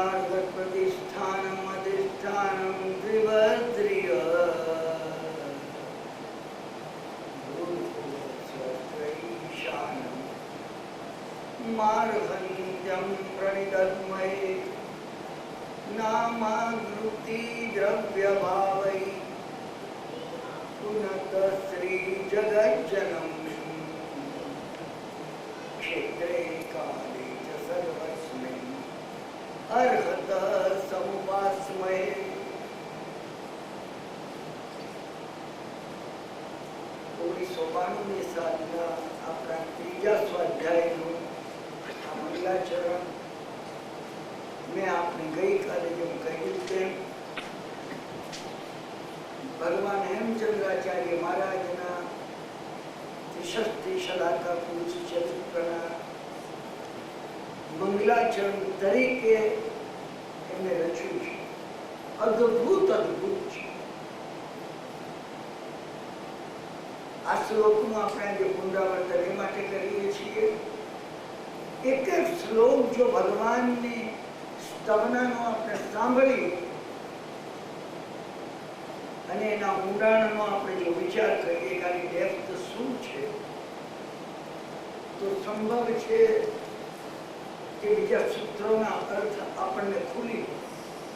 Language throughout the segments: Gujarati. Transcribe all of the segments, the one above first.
मार्ग प्रतिष्ठानम अधिष्ठानम त्रिवद्रिय मार्गन्त्यं प्रणिदद्मये नामावृत्ति द्रव्यभावै पुनत श्री जगज्जनम क्षेत्रे काले च सर्वस्मै अर्हत समुपास्महे। ઓગણીસો 92ની સાલના આપણા ત્રીજા સ્વાધ્યાયનું આ મંગલાચરણ મેં આપને ગઈકાલે જેમ કહ્યું તેમ ભગવાન હેમચંદ્રાચાર્ય મહારાજના ષષ્ઠી શલાકા પુરુષ ચરિત્રના મંગલાચરણ તરીકે એમને રચ્યું છે. અદ્ભુત અદ્ભુત છે. આ શ્લોકનું આપણે જે પુનરાવર્તન એ માટે કરીએ છીએ, એક એક શ્લોક જો ભગવાનની સ્તવનાનો આપણે સાંભળીએ અને એના ઊંડાણનો આપણે જો વિચાર કરીએ કે આની ડેપ્થ શું છે, તો સંભવ છે કે બીજા સૂત્રોના અર્થ આપણને ખુલી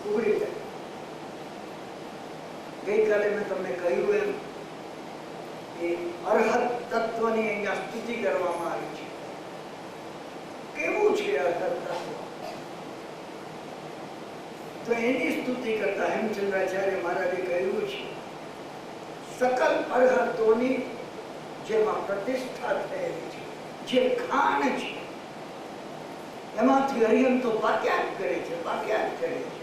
ઉઘડી જાય. ગઈકાલે મેં તમને કહ્યું એમ કે અર્હત તત્વની અહીંયા સ્તુતિ કરવામાં આવી છે. કેવું છે અર્હત તત્વ? તો એની સ્તુતિ કરતા હેમચંદ્રાચાર્ય મહારાજે કહ્યું છે, સકલ અર્હતોની જેમાં પ્રતિષ્ઠા થયેલી છે, જે ખાણ છે, એમાંથી હરિયમ તો પાક્યા જ કરે છે, પાક્યા જ કરે છે.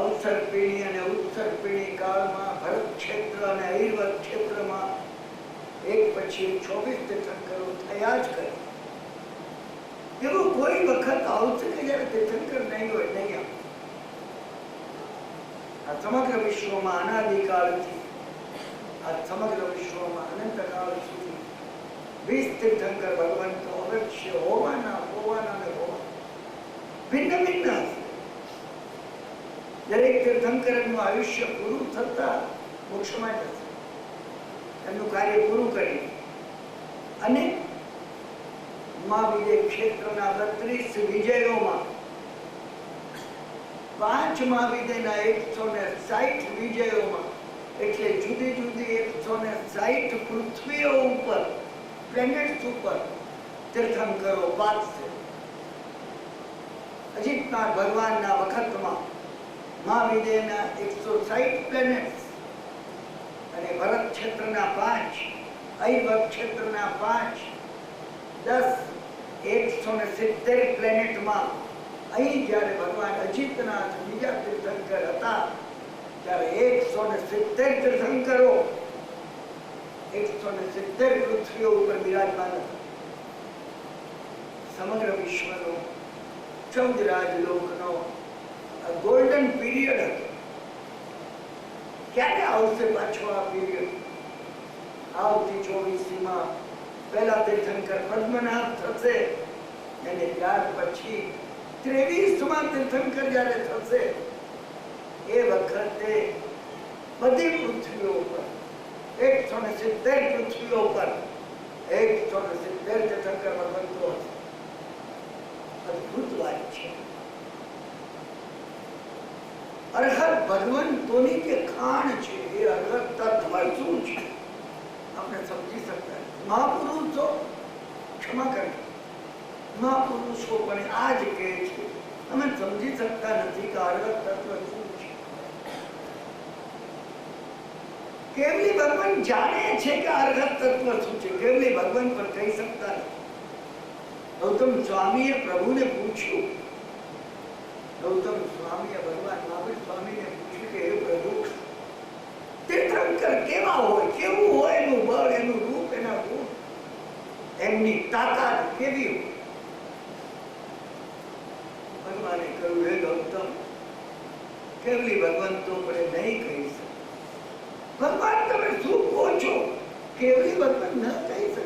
અવસર્પિણી અને ઉત્સર્પિણી કાળમાં ભરત ક્ષેત્ર અને ઐર્વત ક્ષેત્રમાં એક પછી 24 તીર્થંકરો થયા જ કરે. એવો કોઈ વખત આવશે કે જયારે તીર્થંકર નહીં હોય, નહીં આવે. આ સમગ્ર વિશ્વમાં અનાદિકાળથી આ સમગ્ર વિશ્વમાં અનંતકાળ સુધી 20 તીર્થંકર ભગવંતો અવશ્ય હોવાના ને હોવાના ભિન્ન ભિન્ન હશે. દરેક તીર્થંકરનું આયુષ્ય પૂરું થતા મોક્ષમાં જશે, એમનું કાર્ય પૂરું કરી અને મહાવિજય ક્ષેત્રના 32 વિજયોમાં 5 મહાવિજયના 160 વિજયોમાં, એટલે જુદી જુદી 160 પૃથ્વીઓ ઉપર, પ્લેનેટ્સ ઉપર તીર્થંકરો પાકશે. અજીતનાથ ભગવાનના વખતમાં મહાવિજયના 160 પ્લેનેટ્સ અને ભરત ક્ષેત્રના 5, ઐવત ક્ષેત્રના 5, 10, 170 પ્લેનેટમાં અહીં જ્યારે ભગવાન અજીતનાથ બીજા તીર્થંકર હતા ત્યારે 170 તીર્થંકરો 170 પૃથ્વીઓ ઉપર બિરાજમાન હતા. સમગ્ર વિશ્વનો 14 રાજલોકનો ગોલ્ડન પીરિયડ હતો. ક્યારે આવશે પાછો આ પીરિયડ? આવતી 24મીમાં પહેલા તીર્થંકર પદ્મનાભ થશે અને ત્યાર પછી 23માં તીર્થંકર જયારે થશે એ વખતે બધી પૃથ્વીઓ પર 170 પૃથ્વીઓ પર 170 તીર્થંકર ભગવંતો હશે. અદભુત વાત છે. અર્હત ભગવંતોની જે ખાણ છે એ અર્હત તત્વ શું છે આપણે સમજી શકતા. મહાપુરુષો ક્ષમા કરે, મહાપુરુષો પણ આ જ કહે છે, અમે સમજી શકતા નથી કે અર્હત તત્વ શું છે. કેવલી ભગવાન જાણે છે કે અર્હત તત્વ શું છે, કેવલી ભગવાન પણ કહી શકતા નથી. ગૌતમ સ્વામીએ પ્રભુને પૂછ્યું, ગૌતમ સ્વામીએ ભગવાન મહાવીર સ્વામીને પૂછ્યું કે હે પ્રભુ, તીર્થંકર કેવા હોય, કેવું હોય એનું બળ, એનું રૂપ, એના ગુણ, એમની તાકાત કેવી હોય? ભગવાને કહ્યું, હે ગૌતમ, કેવલી ભગવંતો પણ નહીં કહી શકે. ભગવાન તમે શું કહો છો? કેવલી ભગવાન ન કહી શકે.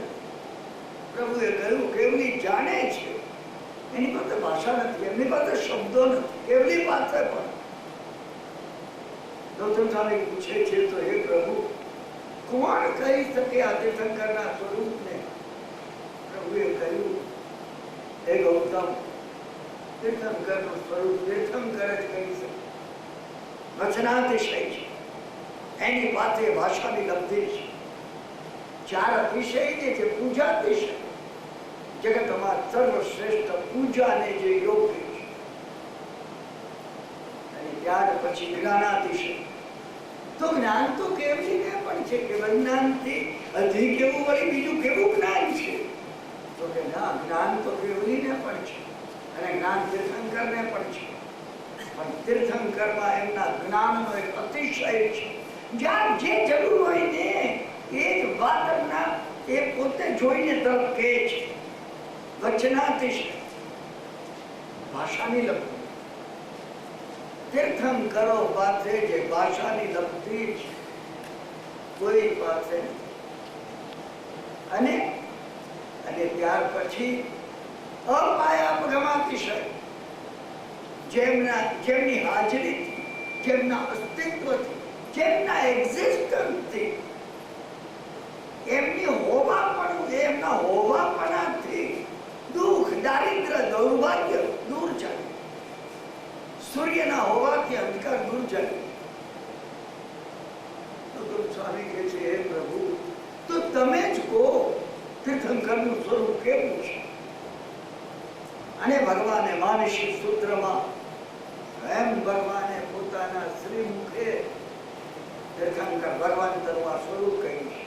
પ્રભુએ કહ્યું, કેવલી જાણે છે એની પાસે ભાષા નથી, એમની પાસે શબ્દો નથી, એમની પાસે પણ ગૌતમ સ્વામી પૂછે છે તો હે પ્રભુ કોણ કહી શકે આ તીર્થંકરના સ્વરૂપને? પ્રભુએ કહ્યું હે ગૌતમ, તીર્થંકરનું સ્વરૂપ તીર્થંકર જ કહી શકે. વચનાતિશય છે, એની પાસે ભાષાની લબ્ધિ છે. ચાર અતિશય જે છે પૂજાતિશય, જગતમાં સર્વશ્રેષ્ઠ પૂજાને જે યોગ્ય છે. અને ત્યાર પછી જ્ઞાનાતિશય, તો જ્ઞાન તો કેવલી ને પણ છે કે જ્ઞાનથી અધિક એવું વળી બીજું કેવું જ્ઞાન છે? તો કે ના, જ્ઞાન તો કેવલી ને પણ છે અને જ્ઞાન તીર્થંકર ને પણ છે. પણ તીર્થંકરમાં એમના જ્ઞાનનો એક અતિશય છે. જ્યાં જે જરૂર હોય ને એ જ વાતના એ પોતે જોઈને તરફ કહે છે. વચનાતિશય, ભાષાની લબ્ધિ. તીર્થંકરો પાસે જે ભાષાની લબ્ધિ છે કોઈ પાસે અને અને ત્યાર પછી અપાયાપગમાતિશય, જેમની હાજરીથી, જેમના અસ્તિત્વથી, જેમના એક્ઝિસ્ટન્સથી, એમની એમના હોવાપણાથી દુઃખ, દારિદ્ર, દૌર્ભાગ્ય દૂર જાય. સૂર્યના હોવાથી અંધકાર દૂર જાય. સ્વામી કહે છે હે પ્રભુ, તો તમે જ કહો તીર્થંકરનું સ્વરૂપ કેવું છે? અને ભગવાને માનસી સૂત્રમાં એમ ભગવાને પોતાના શ્રી મુખે તીર્થંકર ભગવાનનું આ સ્વરૂપ કહ્યું છે.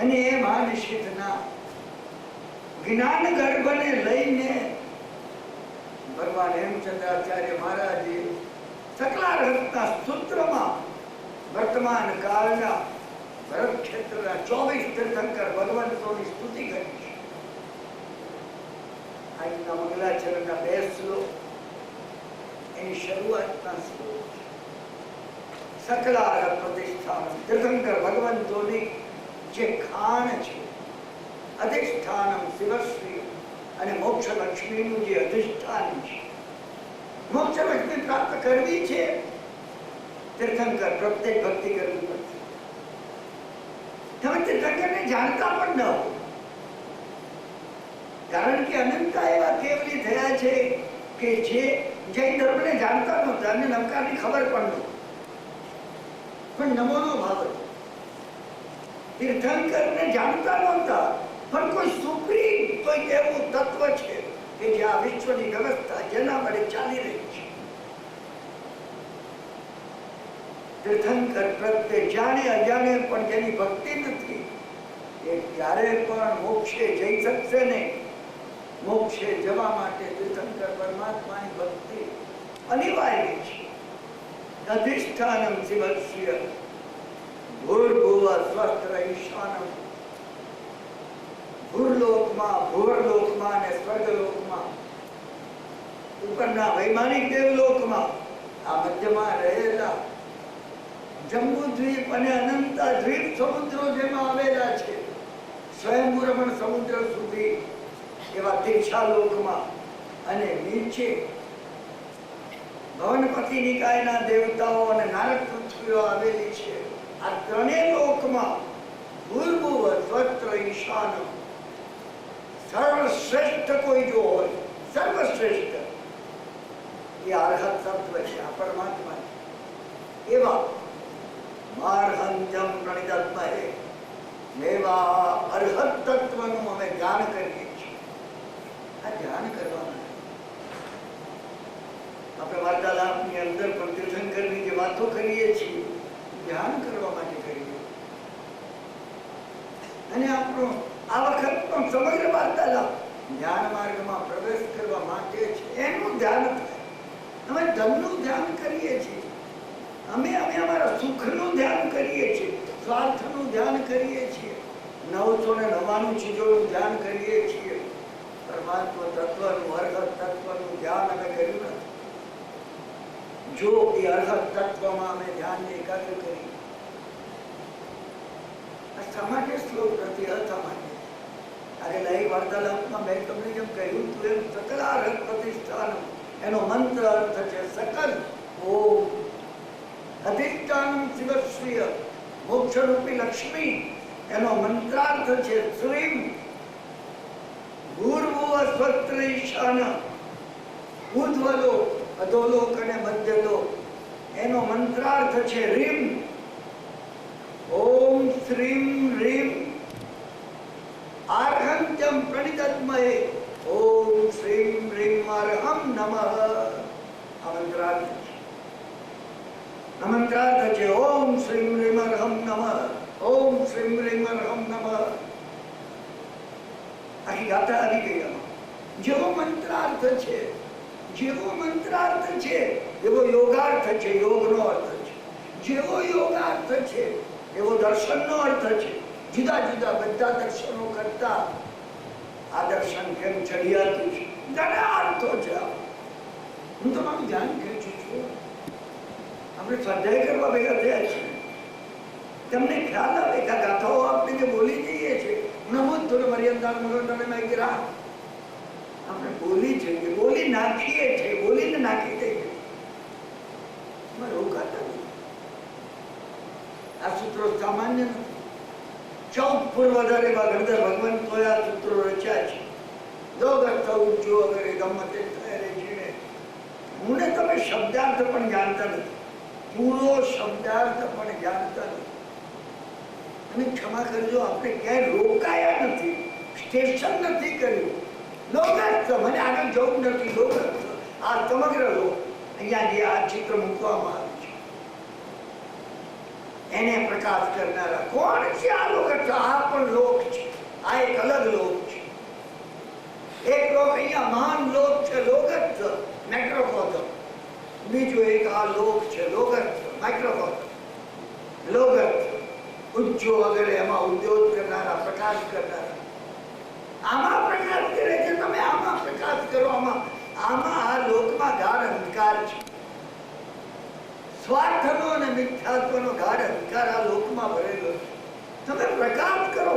અને એ માનસિકના જ્ઞાન ગર્ભને લઈને ભગવાન હેમચંદ્રાચાર્ય મહારાજે સકલારહતના સૂત્રમાં વર્તમાન કાળના ભરત ક્ષેત્રના 24 તીર્થંકર ભગવંતોની સ્તુતિ કરી છે. આજના મંગલાચરણના 2 શ્લોક એની શરૂઆતના શ્લોક છે. સકલારહ પ્રતિષ્ઠાન, તીર્થંકર ભગવંતોની જે ખાણ છે, અધિષ્ઠાનમ શિવશ્રી, અને મોક્ષ લક્ષ્મીનું જે અધિષ્ઠાન છે. મોક્ષ લક્ષ્મી પ્રાપ્ત કરવી છે, તીર્થંકર પ્રત્યેક ભક્તિ કરવી પડશે. તમે તીર્થંકરને જાણતા પણ ન હો, કારણ કે અનંતા એવા કેવલી થયા છે કે જે જૈન ધર્મને જાણતા નહોતા, અને નમકારની ખબર પણ નહોતી, પણ નમોનો ભાવ હતો. તીર્થંકરને જાણતા નહોતા, પણ કોઈ સુપ્રીમ કોઈ એવું તત્વ છે કે જે આ વિશ્વની વ્યવસ્થા જેના વડે ચાલી રહી છે. તીર્થંકર પ્રત્યે જાણે અજાણે પણ જેની ભક્તિ નથી એ ક્યારે પણ મોક્ષે જઈ શકશે નહીં. મોક્ષે જવા માટે તીર્થંકર પરમાત્માની ભક્તિ અનિવાર્ય છે. અધિષ્ઠાનમ શિવસ્ય ભૂર્ભુવ સ્વસ્ત્ર ઈશાનમ, ભૂર્લોકમાં, ભૂવરલોકમાં અને સ્વર્ગલોકમાં, ઉપરના વૈમાનિક દેવલોકમાં, આ મધ્યમાં રહેલા જંબુદ્વીપ અને અનંતા દ્વીપ સમુદ્રો જેમાં આવેલા છે, સ્વયંભૂરમણ સમુદ્ર સુધી એવા તીર્છા લોકમાં, અને નીચે ભવનપતિ નિકાયના દેવતાઓ અને નારદ પૃથ્વીઓ આવેલી છે. આ ત્રણેય લોકમાં ભૂર્ભુવ સ્વસ્ત્ર ઈશાન, સર્વશ્રેષ્ઠ કોઈ જો હોય, સર્વશ્રેષ્ઠ એ અર્હત તત્વ છે, આ પરમાત્મા. એવા માર્હંત્યમ પ્રણિતત્મહે, એવા અર્હત તત્વનું અમે ધ્યાન કરીએ છીએ. આ ધ્યાન કરવાનું આપણે વાર્તાલાપની અંદર પણ તીર્થંકરની જે વાતો કરીએ છીએ ધ્યાન કરવા માટે કરીએ. અને આપણો આ વખતનો સમગ્ર વાર્તાલાપ ધ્યાન માર્ગમાં પ્રવેશ કરવા માટે છે. એનું ધ્યાન થાય. અમે ધનનું ધ્યાન કરીએ છીએ, અમે અમારા સુખનું ધ્યાન કરીએ છીએ, સ્વાર્થનું ધ્યાન કરીએ છીએ, 999 ચીજોનું ધ્યાન કરીએ છીએ. પરમાત્મા તત્વનું, અર્હત તત્વનું ધ્યાન અમે કર્યું નથી. જો એ અર્હત તત્વમાં અમે ધ્યાન એકાગ્ર કરીએ, શા માટે શ્લોક નથી? અર્થ માટે. આજે વાર્તાલાપમાં મેં તમને જેમ કહ્યું તું એમ સકલાર્હત પ્રતિષ્ઠાન એનો મંત્ર અર્થ છે સકલ. ઓમ અધિષ્ઠાન શિવશ્રીય મોક્ષરૂપી લક્ષ્મી એનો મંત્રાર્થ છે શ્રીમ. ભૂર્ભુવ સ્વસ્ત્ર ઈશાન ઉર્ધ્વલોક અધોલોક અને મધ્યલોક એનો મંત્રાર્થ છે રીમ. ઓમ શ્રીમ રીમ આર્હંત્યમ પ્રણિતત્મયે ઓમ શ્રીમ રીમ અર્હમ નમઃ. આ મંત્રાર્થ છે. આ મંત્રાર્થ છે ઓમ શ્રીમ રીમ અર્હમ નમઃ. ઓમ શ્રીમ રીમ અર્હમ નમઃ. આખી ગાથા આવી ગઈ આમાં. જેવો મંત્રાર્થ છે, જેવો મંત્રાર્થ છે એવો યોગાર્થ છે, યોગનો અર્થ છે. જેવો યોગાર્થ છે એવો દર્શનનો અર્થ છે. જુદા જુદા બધા દર્શનો કરતા આ દર્શન કેમ ચડિયાતું છે, ઘણા અર્થો છે. હું તમારું ધ્યાન ખેંચું છું. આપણે સ્વાધ્યાય કરવા ભેગા થયા છે, તમને ખ્યાલ આવે કે ગાથાઓ આપણે જે બોલી જઈએ છીએ નમોત્તર મર્યાદા મગોદરને ગિરા આપણે બોલી જઈએ, બોલી નાખીએ છીએ, બોલીને નાખી દઈએ, રોકાતા નથી. આ સૂત્રો સામાન્ય નથી. 14 ફૂટ વધારે ગણધર ભગવાન તો આ સૂત્રો રચ્યા છે. દોગત ઊંચો અગરે ગમતે થયરે જીણે. હું ને તમે શબ્દાર્થ પણ જાણતા નથી, પૂરો શબ્દાર્થ પણ જાણતા નથી. અને ક્ષમા કરજો, આપણે ક્યાંય રોકાયા નથી, સ્ટેશન નથી કર્યું. લોકાર્થ મને આગળ જવું નથી. લોકાર્થ આ સમગ્ર લોક અહીંયા જે આ ચિત્ર મૂકવામાં આવ્યું છે એને પ્રકાશ કરનારા કોણ છે? આ લોકાર્થ. આ પણ લોક છે, આ એક અલગ લોક છે. એક લોક અહીંયા મહાન લોક છે લોકાર્થ મેક્રોકોથમ. બીજો એક આ લોક છે લોકાર્થ માઇક્રોકોથમ. લોકાર્થ ઉચ્ચો વગેરે એમાં ઉદ્યોગ કરનારા, પ્રકાશ કરનારા. આમાં પ્રકાશ કરે છે, તમે આમાં પ્રકાશ કરો. આમાં આ લોકમાં ગાઢ અંધકાર છે. સ્વાર્થનો અને મિથ્યાત્વનો ગાઢ અંધકાર આ લોકમાં ભરેલો છે. તમે પ્રકાશ કરો.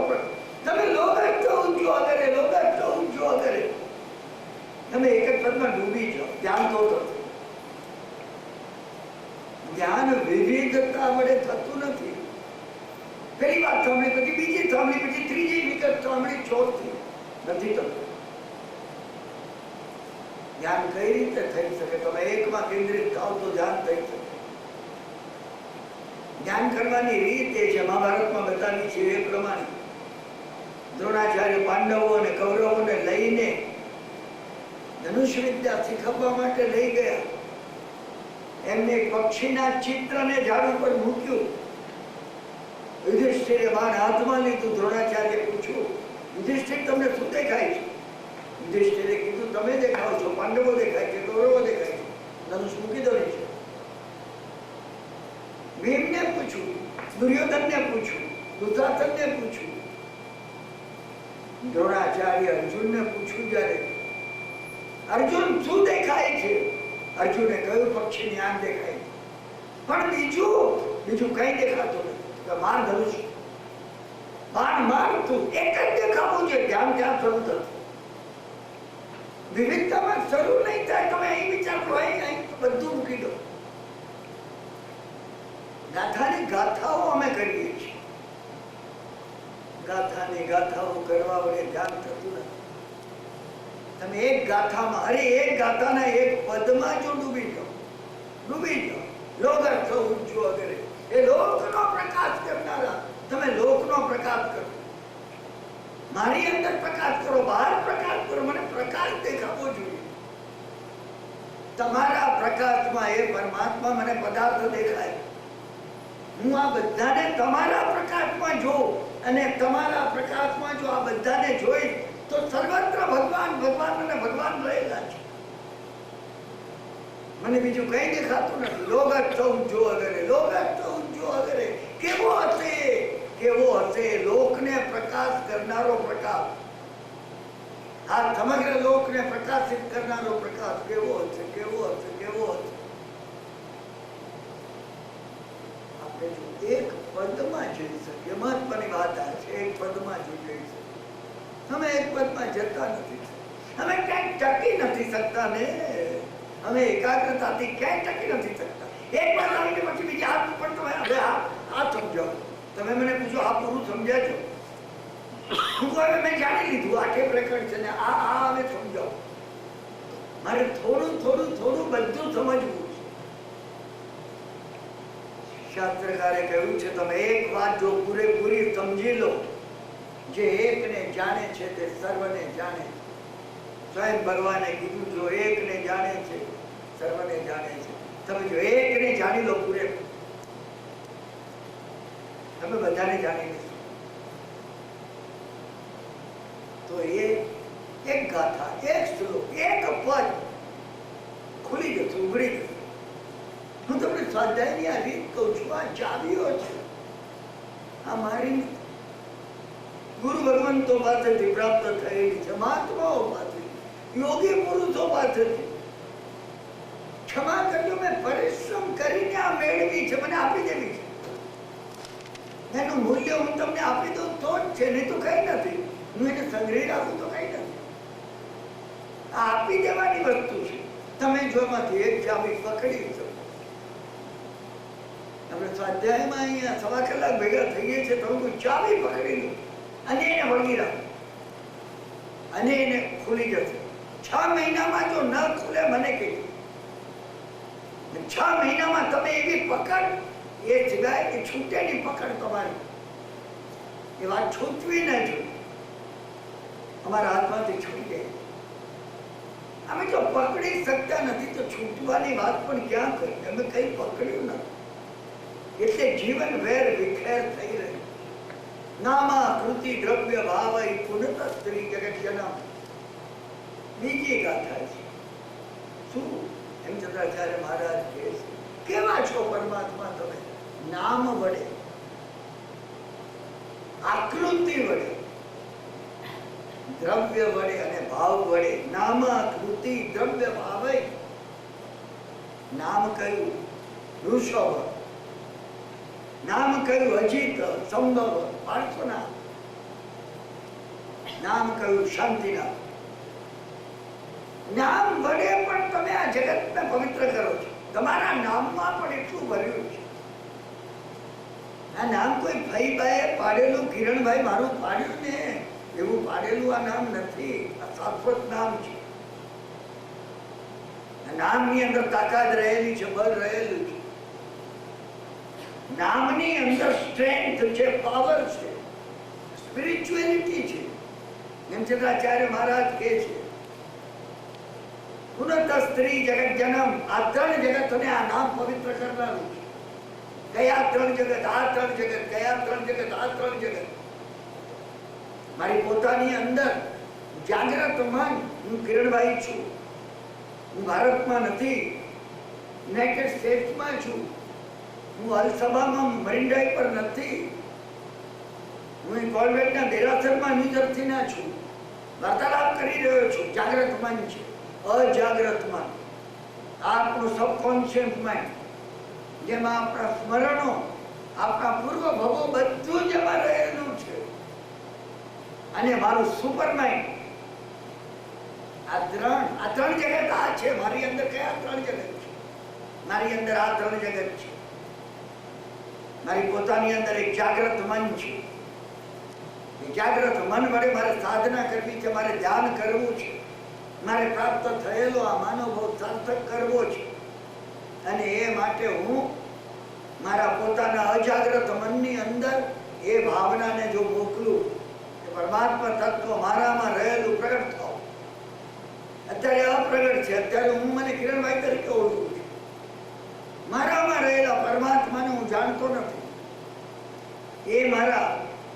તમે લોકાર્થ ઊંચો વગેરે, લોકાર્થ ઊંચો વગેરે. તમે એક જ પદમાં ડૂબી જાઓ. ધ્યાન તો થતું. ધ્યાન વિવિધતા વડે થતું નથી. પેલી વાત સાંભળી, પછી બીજી સાંભળી, પછી ત્રીજી વિગત સાંભળી, ચોથી નથી થતું. ધ્યાન કઈ રીતે થઈ શકે? તમે એકમાં કેન્દ્રિત થાવ તો ધ્યાન થઈ શકે. ધ્યાન કરવાની રીત એ છે, મહાભારતમાં બતાવી છે એ પ્રમાણે. દ્રોણાચાર્ય પાંડવો અને કૌરવોને લઈને ધનુષ વિદ્યા શીખવવા માટે લઈ ગયા. એમને પક્ષીના ચિત્રને ઝાડ ઉપર મૂક્યું. યુધિષ્ઠિરે બાણ હાથમાં લીધું. દ્રોણાચાર્ય પૂછ્યું, યુધિષ્ઠિર તમને શું દેખાય છે? યુધિષ્ઠિરે કીધું, તમે દેખાવ છો, પાંડવો દેખાય છે, કૌરવો દેખાય છે. ધનુષ મૂકી દો છે. ભીમને પૂછ્યું, દુર્યોધનને પૂછ્યું, દુશાસનને પૂછ્યું, દ્રોણાચાર્ય અર્જુનને પૂછ્યું. જ્યારે અર્જુન શું દેખાય છે? અર્જુને કહ્યું પક્ષીની આંખ દેખાય છે, પણ બીજું કઈ દેખાતું નથી. માર ધનુષ, બાણ માર, તું એક જ દેખાવું છે. ધ્યાન ત્યાં શરૂ થતું. વિવિધતામાં શરૂ નહીં થાય. તમે અહીં વિચારો, અહીં બધું મૂકી દો. ગાથાની ગાથાઓ અમે કરીએ છીએ. ગાથાની ગાથાઓ કરવા વડે ધ્યાન થતું નથી. તમે એક ગાથામાં, અરે એક ગાથાના એક પદમાં જો ડૂબી જાઓ, લોકાર્થ ઊંચો વગેરે, એ લોકનો પ્રકાશ કરનારા. તમે લોકનો પ્રકાશ કરો. મારી અંદર પ્રકાશ કરો, બહાર પ્રકાશ કરો. મને પ્રકાશ દેખાવો જોઈએ. તમારા પ્રકાશમાં એ પરમાત્મા મને પદાર્થ દેખાય. હું આ બધાને તમારા પ્રકાશમાં જોઉં અને તમારા પ્રકાશમાં જો આ બધાને જોઈ તો સર્વત્ર ભગવાન અને ભગવાન રહેલા છે. મને બીજું કઈ દેખાતું નથી. લોકાર્થ ઊંચો વગેરે. કેવો હશે લોકને પ્રકાશ કરનારો પ્રકાશ. આ સમગ્ર લોકને પ્રકાશિત કરનારો પ્રકાશ કેવો હશે. આપણે એક પદમાં જઈ શકીએ. મહત્વની વાત આ છે, એક પદમાં જઈ શકીએ. તમે એક પદમાં જતા નથી, અમે ક્યાંય ટકી નથી શકતા ને, અમે એકાગ્રતાથી ક્યાંય ટકી નથી શકતા. એક વાત આવીને પછી બીજી હાથ પણ તમે હવે આ સમજાવો. તમે મને પૂછો આ પૂરું સમજ્યા છો? હું હવે મેં જાણી લીધું આ ટેપ રેકોર્ડ છે ને આ હવે સમજાવો. મારે થોડું થોડું થોડું બધું સમજવું છે. શાસ્ત્રકારે કહ્યું છે તમે એક વાત જો પૂરેપૂરી સમજી લો, જે એકને જાણે છે તે સર્વને જાણે. સ્વયં ભગવાને કીધું જો એકને જાણે છે સર્વને જાણે છે. તમે જો એકને જાણી લો પૂરેપૂરું, તમે બધાને જાણી લેશો. તો એ એક ગાથા, એક શ્લોક, એક પદ ખુલી જશે, ઉઘડી જશે. હું તમને સ્વાધ્યાયની આ રીત કહું છું, આ ચાવીઓ છે. આ મારી ગુરુ ભગવંતો પાસેથી પ્રાપ્ત થયેલી છે, મહાત્માઓ પાસેથી, યોગી પુરુષો પાસેથી. ક્ષમા કરજો, મેં પરિશ્રમ કરીને આ મેળવી છે, મને આપી દેવી છે. એનું મૂલ્ય હું તમને આપી દઉં તો જ છે, નહીં તો કઈ નથી. હું એને સંગ્રહી રાખું તો કઈ નથી. આ આપી દેવાની વસ્તુ છે. તમે જો એમાંથી એક ચાવી પકડી શકો. આપણે સ્વાધ્યાયમાં અહીંયા 1.25 કલાક ભેગા થઈએ છીએ, તો કોઈ ચાવી પકડી લો અને એને વળગી રાખો અને એને ખુલી જશે. 6 મહિનામાં જો ન ખુલે મને કહેજો. 6 મહિનામાં તમે એવી પકડ, એ સિવાય એ છૂટેની પકડ તમારી, એ વાત છૂટવી ન જોઈએ. અમારા હાથમાંથી છૂટી ગઈ. અમે જો પકડી શકતા નથી તો છૂટવાની વાત પણ ક્યાં કરી? અમે કઈ પકડ્યું નથી એટલે જીવન વેર વિખેર થઈ રહ્યું. નામા કૃતિ દ્રવ્ય ભાવ પુનઃ સ્ત્રી જગત જન્મ. બીજી ગાથા છે. શું હેમચંદ્રાચાર્ય મહારાજ કહે છે, કેવા છો પરમાત્મા તમે? નામ વડે, આકૃતિ વડે, દ્રવ્ય વડે અને ભાવ વડે. નામ આકૃતિ દ્રવ્ય ભાવ. નામ કયું? ઋષભ. નામ કયું? અજીત, સંભવ, પાર્શ્વનાથ. નામ કયું? શાંતિનાથ. નામ વડે પણ તમે આ જગતને પવિત્ર કરો છો. તમારા નામમાં પણ એટલું ભર્યું છે. આ નામ કોઈ ભાઈબાએ પાડેલું, કિરણભાઈ મારું પાડ્યું ને એવું પાડેલું આ નામ નથી. આ શાશ્વત નામ છે. નામની અંદર તાકાત રહેલી છે, બળ રહેલું છે. નામની અંદર સ્ટ્રેન્થ છે, પાવર છે, સ્પિરિચ્યુઅલિટી છે. હેમચંદ્રાચાર્ય મહારાજ કહે છે પુનઃ સ્ત્રી જગત જન્મ. આ 3 જગતને આ નામ પવિત્ર કરનારું છે. કયા 3 જગત? આ 3 જગત. કયા 3 જગત? આ 3 જગત. મારી પોતાની અંદર જાગ્રત મન. હું કિરણભાઈ છું. હું ભારતમાં નથી, યુનાઇટેડ સ્ટેટ્સમાં છું. હું અલસબામાં મરીન પર નથી. હું કોલવેટના દેરાસરમાં ન્યૂજર્સીના છું. વાર્તાલાપ કરી રહ્યો છું. જાગ્રત મન છે. અજાગ્રત મન, આપણું સબકોન્શિયસ માઇન્ડ, જેમાં આપણા સ્મરણો, આપણા પૂર્વ ભવો બધું જ એમાં રહેલું છે. અને મારું સુપર માઇન્ડ. આ ત્રણ જગત આ છે. મારી અંદર કયા 3 જગત છે? મારી અંદર આ 3 જગત છે. મારી પોતાની અંદર એક જાગ્રત મન છે. એ જાગ્રત મન વડે મારે સાધના કરવી છે, મારે ધ્યાન કરવું છે, મારે પ્રાપ્ત થયેલો આ માનવભાવ સાર્થક કરવો છે. અને એ માટે હું મારા પોતાના અજાગ્રત મનની અંદર એ ભાવનાને જો મોકલું કે પરમાત્મા તત્વ મારામાં રહેલું પ્રગટ થાવ. અત્યારે અપ્રગટ છે. અત્યારે હું મને કિરણભાઈ તરીકે ઓળખું છું. મારામાં રહેલા પરમાત્માને હું જાણતો નથી. એ મારા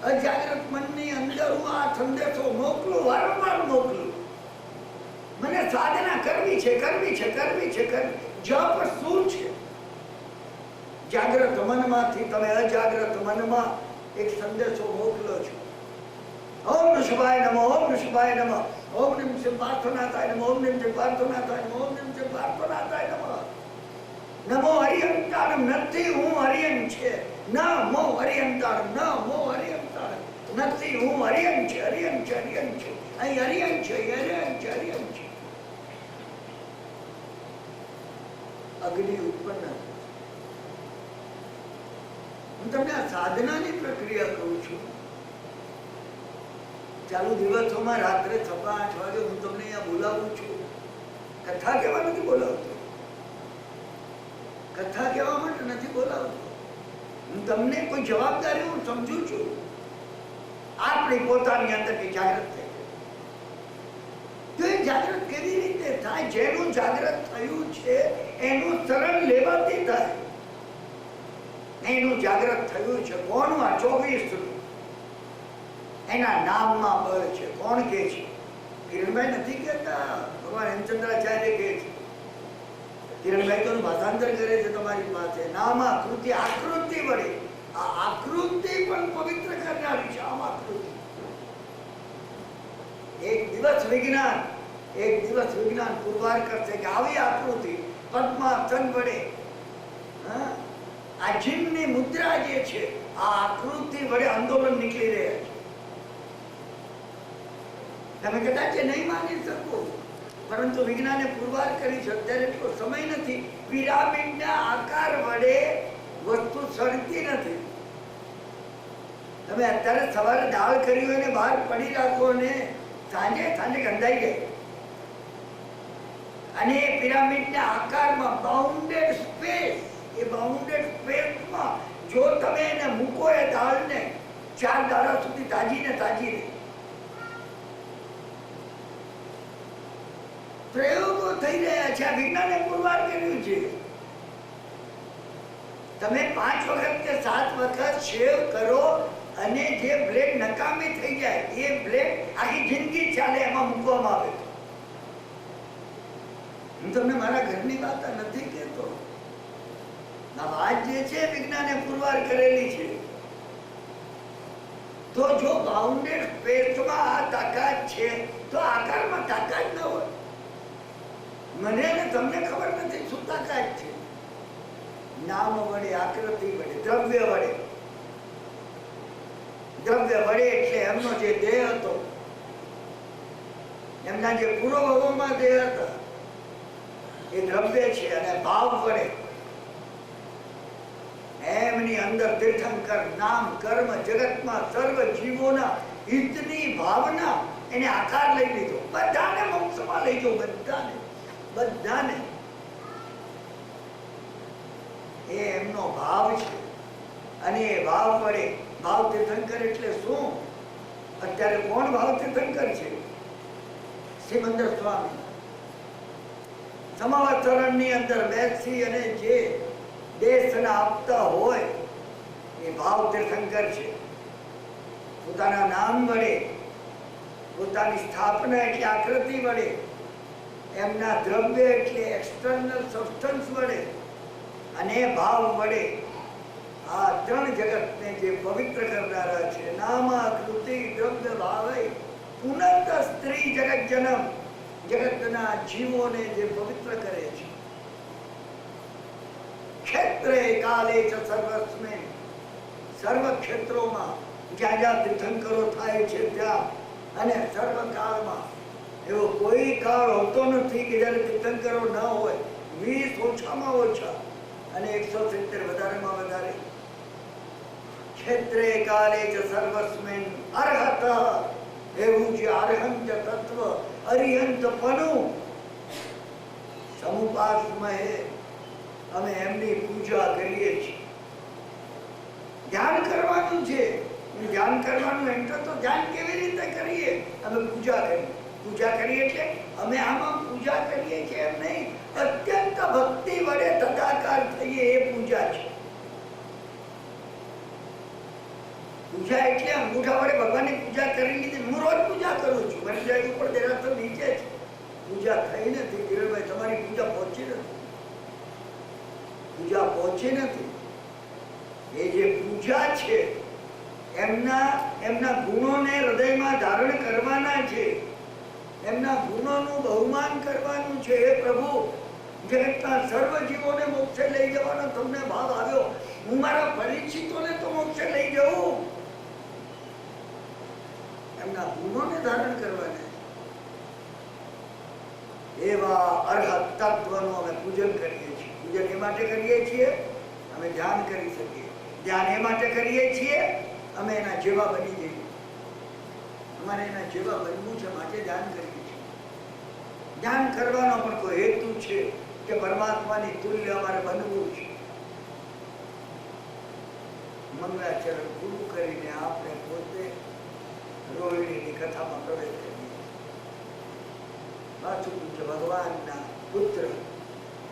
અજાગ્રત મનની અંદર હું આ સંદેશો મોકલું, વારંવાર મોકલું. મને સાધના કરવી છે, કરવી છે, કરવી છે, જપ શું છે? જાગ્રત મનમાંથી તમે અજાગ્રત મનમાં એક સંદેશો મોકલો છો. ઓમ ઋષભાય નમઃ, ઓમ ઋષભાય નમઃ, ઓમ નિમ શિવ પાર્થનાથાય નમઃ, ઓમ નિમ શિવ પાર્થનાથાય નમઃ, ઓમ નિમ શિવ પાર્થનાથાય નમઃ. નમો હરિયંતાણમ. નથી હું હરિયન છે. નમો હરિયંતાણમ, નમો હરિયંતાણમ. નથી હું હરિયન છે, હરિયન છે, હરિયન છે. અહીં હરિયમ છે, હરિયમ છે, હરિયમ છે. અગ્નિ ઉત્પન્ન. હું તમને આ સાધનાની પ્રક્રિયા કહું છું. ચાલુ દિવસોમાં રાત્રે 6-8 વાગે હું તમને અહીંયા બોલાવું છું. કથા કહેવા નથી બોલાવતો, કથા કહેવા માટે નથી બોલાવતો. હું તમને કોઈ જવાબદારી હું સમજુ છું. આપણી પોતાની અંદરની જાગૃત થઈ તો એ જાગૃત કેવી રીતે થાય? જેનું જાગૃત થયું છે એનું શરણ લેવાથી થાય. એનું જાગૃત થયું છે કોનું? આ 24 એના નામમાં બળ છે. કોણ કે છે? કિરણભાઈ નથી કહેતા, ભગવાન હેમચંદ્રાચાર્ય કહે છે. કિરણભાઈ તો ભાષાંતર કરે છે તમારી પાસે. નામ આકૃતિ, આકૃતિ વડે. આ આકૃતિ પણ પવિત્ર કરનારી છે. આમ આકૃતિ એક દિવસ વિજ્ઞાન પુરવાર કરશે કે આવી આકૃતિ પદ્માસન વડે, આ જીવની મુદ્રા જે છે આ આકૃતિ વડે આંદોલન નીકળી રહ્યા છે. તમે કદાચ નહીં માની શકો, પરંતુ વિજ્ઞાને પુરવાર કરી છે. અત્યારે એટલો સમય નથી. પિરામિડના આકાર વડે વસ્તુ સળતી નથી. તમે અત્યારે સવારે દાળ કરી હોય ને બહાર પડી રાખો ને સાંજે ગંધાઈ જાય. અને પિરામિડના આકારમાં બાઉન્ડેડ સ્પેસ, એ બાઉન્ડેડ સ્પેસમાં જો તમે એને મૂકો એ દાળને 4 દાડા સુધી તાજી રહે. પ્રયોગો થઈ રહ્યા છે. આ વિજ્ઞાને પુરવાર કર્યું છે. તમે 5 વખત કે 7 વખત શેવ કરો અને જે બ્લેડ નકામી થઈ જાય એ બ્લેડ આખી જિંદગી ચાલે એમાં મૂકવામાં આવે. હું તમને મારા ઘરની વાત નથી કહેતો. આ વાત જે છે વિજ્ઞાને પુરવાર કરેલી છે. તો જો બાઉન્ડેડ સ્પેસમાં આ તાકાત છે તો આકારમાં તાકાત ન હોય. મને ને તમને ખબર નથી શું તાકાત છે. નામ વડે, આકૃતિ વડે, દ્રવ્ય વડે એટલે એમનો જે દેહ હતો, એમના જે પૂર્વભવોમાં દેહ હતા એ દ્રવ્ય છે. અને ભાવ વડે એમની અંદર તીર્થંકર નામ કર્મ જગતમાં સર્વ જીવોના હિતની ભાવના એને આકાર લઈ લીધો. બધાને મોક્ષમાં લઈ ગયો. બધાને એ એમનો ભાવ છે. અને એ ભાવ વડે ભાવ તીર્થંકર એટલે શું? અત્યારે કોણ ભાવ તીર્થંકર છે? સિમંદર સ્વામી સમાવતરણની અંદર બેસી અને જે દેશના આપતા હોય એ ભાવ તીર્થંકર છે. પોતાના નામ વડે, પોતાની સ્થાપના એટલે આકૃતિ વડે, એમના દ્રવ્ય એટલે એક્સટર્નલ સબસ્ટન્સ વડે અને ભાવ વડે આ 3 જગતને જે પવિત્ર કરનારા છે. નામ, આકૃતિ, દ્રવ્ય, ભાવ. પુનઃ સ્ત્રી જગત જન્મ, જગતના જીવોને જે પવિત્ર કરે છે. ક્ષેત્રે કાલે ચ સર્વસ્મિન, સર્વ ક્ષેત્રોમાં જ્યાં જ્યાં તીર્થંકરો થાય છે ત્યાં, અને સર્વકાળમાં એવો કોઈ કાળ હોતો નથી કે જ્યારે તીર્થંકરો ન હોય. 20 ઓછામાં ઓછા અને 170 વધારેમાં વધારે. ક્ષેત્રે કાલે ચ સર્વસ્મિન અર્હત, એવું જે અર્હંત તત્વ, અરિહંત પનું સમુપાસમહે, અમે એમની પૂજા કરીએ છીએ. ધ્યાન કરવાનું છે. ધ્યાન કરવાનું એમ તો ધ્યાન કેવી રીતે કરીએ? અમે પૂજા કરીએ. પૂજા કરીએ એટલે અમે આમાં પૂજા કરીએ છીએ એમ નહીં. અત્યંત ભક્તિ વડે તદાકાર થઈએ એ પૂજા છે. પૂજા એટલે અંગૂઠા વડે ભગવાનની પૂજા કરી લીધી. હું રોજ પૂજા કરું છું. મારી જાગ ઉપર દેરાસર નીચે છે. પૂજા થઈ નથી. કિરણભાઈ તમારી પૂજા પહોંચી નથી. પૂજા પહોંચી નથી. એ જે પૂજા છે એમના ગુણોને હૃદયમાં ધારણ કરવાના છે. એમના ગુણોનું બહુમાન કરવાનું છે. હે પ્રભુ, જગતના સર્વ જીવોને મોક્ષે લઈ જવાનો તમને ભાવ આવ્યો. હું મારા પરિચિતોને તો મોક્ષે લઈ જઉં. એમના ગુણોને ધારણ કરવાના છે. એવા અર્હત તત્વનું અમે પૂજન કરીએ છીએ. પૂજન એ માટે કરીએ છીએ અમે ધ્યાન કરી શકીએ. ધ્યાન એ માટે કરીએ છીએ અમે એના જેવા બની જઈએ. અમારે એના જેવા બનવું છે માટે ધ્યાન કરીએ છીએ. ધ્યાન કરવાનો પણ કોઈ હેતુ છે કે પરમાત્માની તુલ્ય અમારે બનવું છે. મંગળાચરણ પૂરું કરીને આપણે પોતે રોહિણીની કથામાં પ્રવેશ કરીએ. પાછું પૂછે ભગવાનના પુત્ર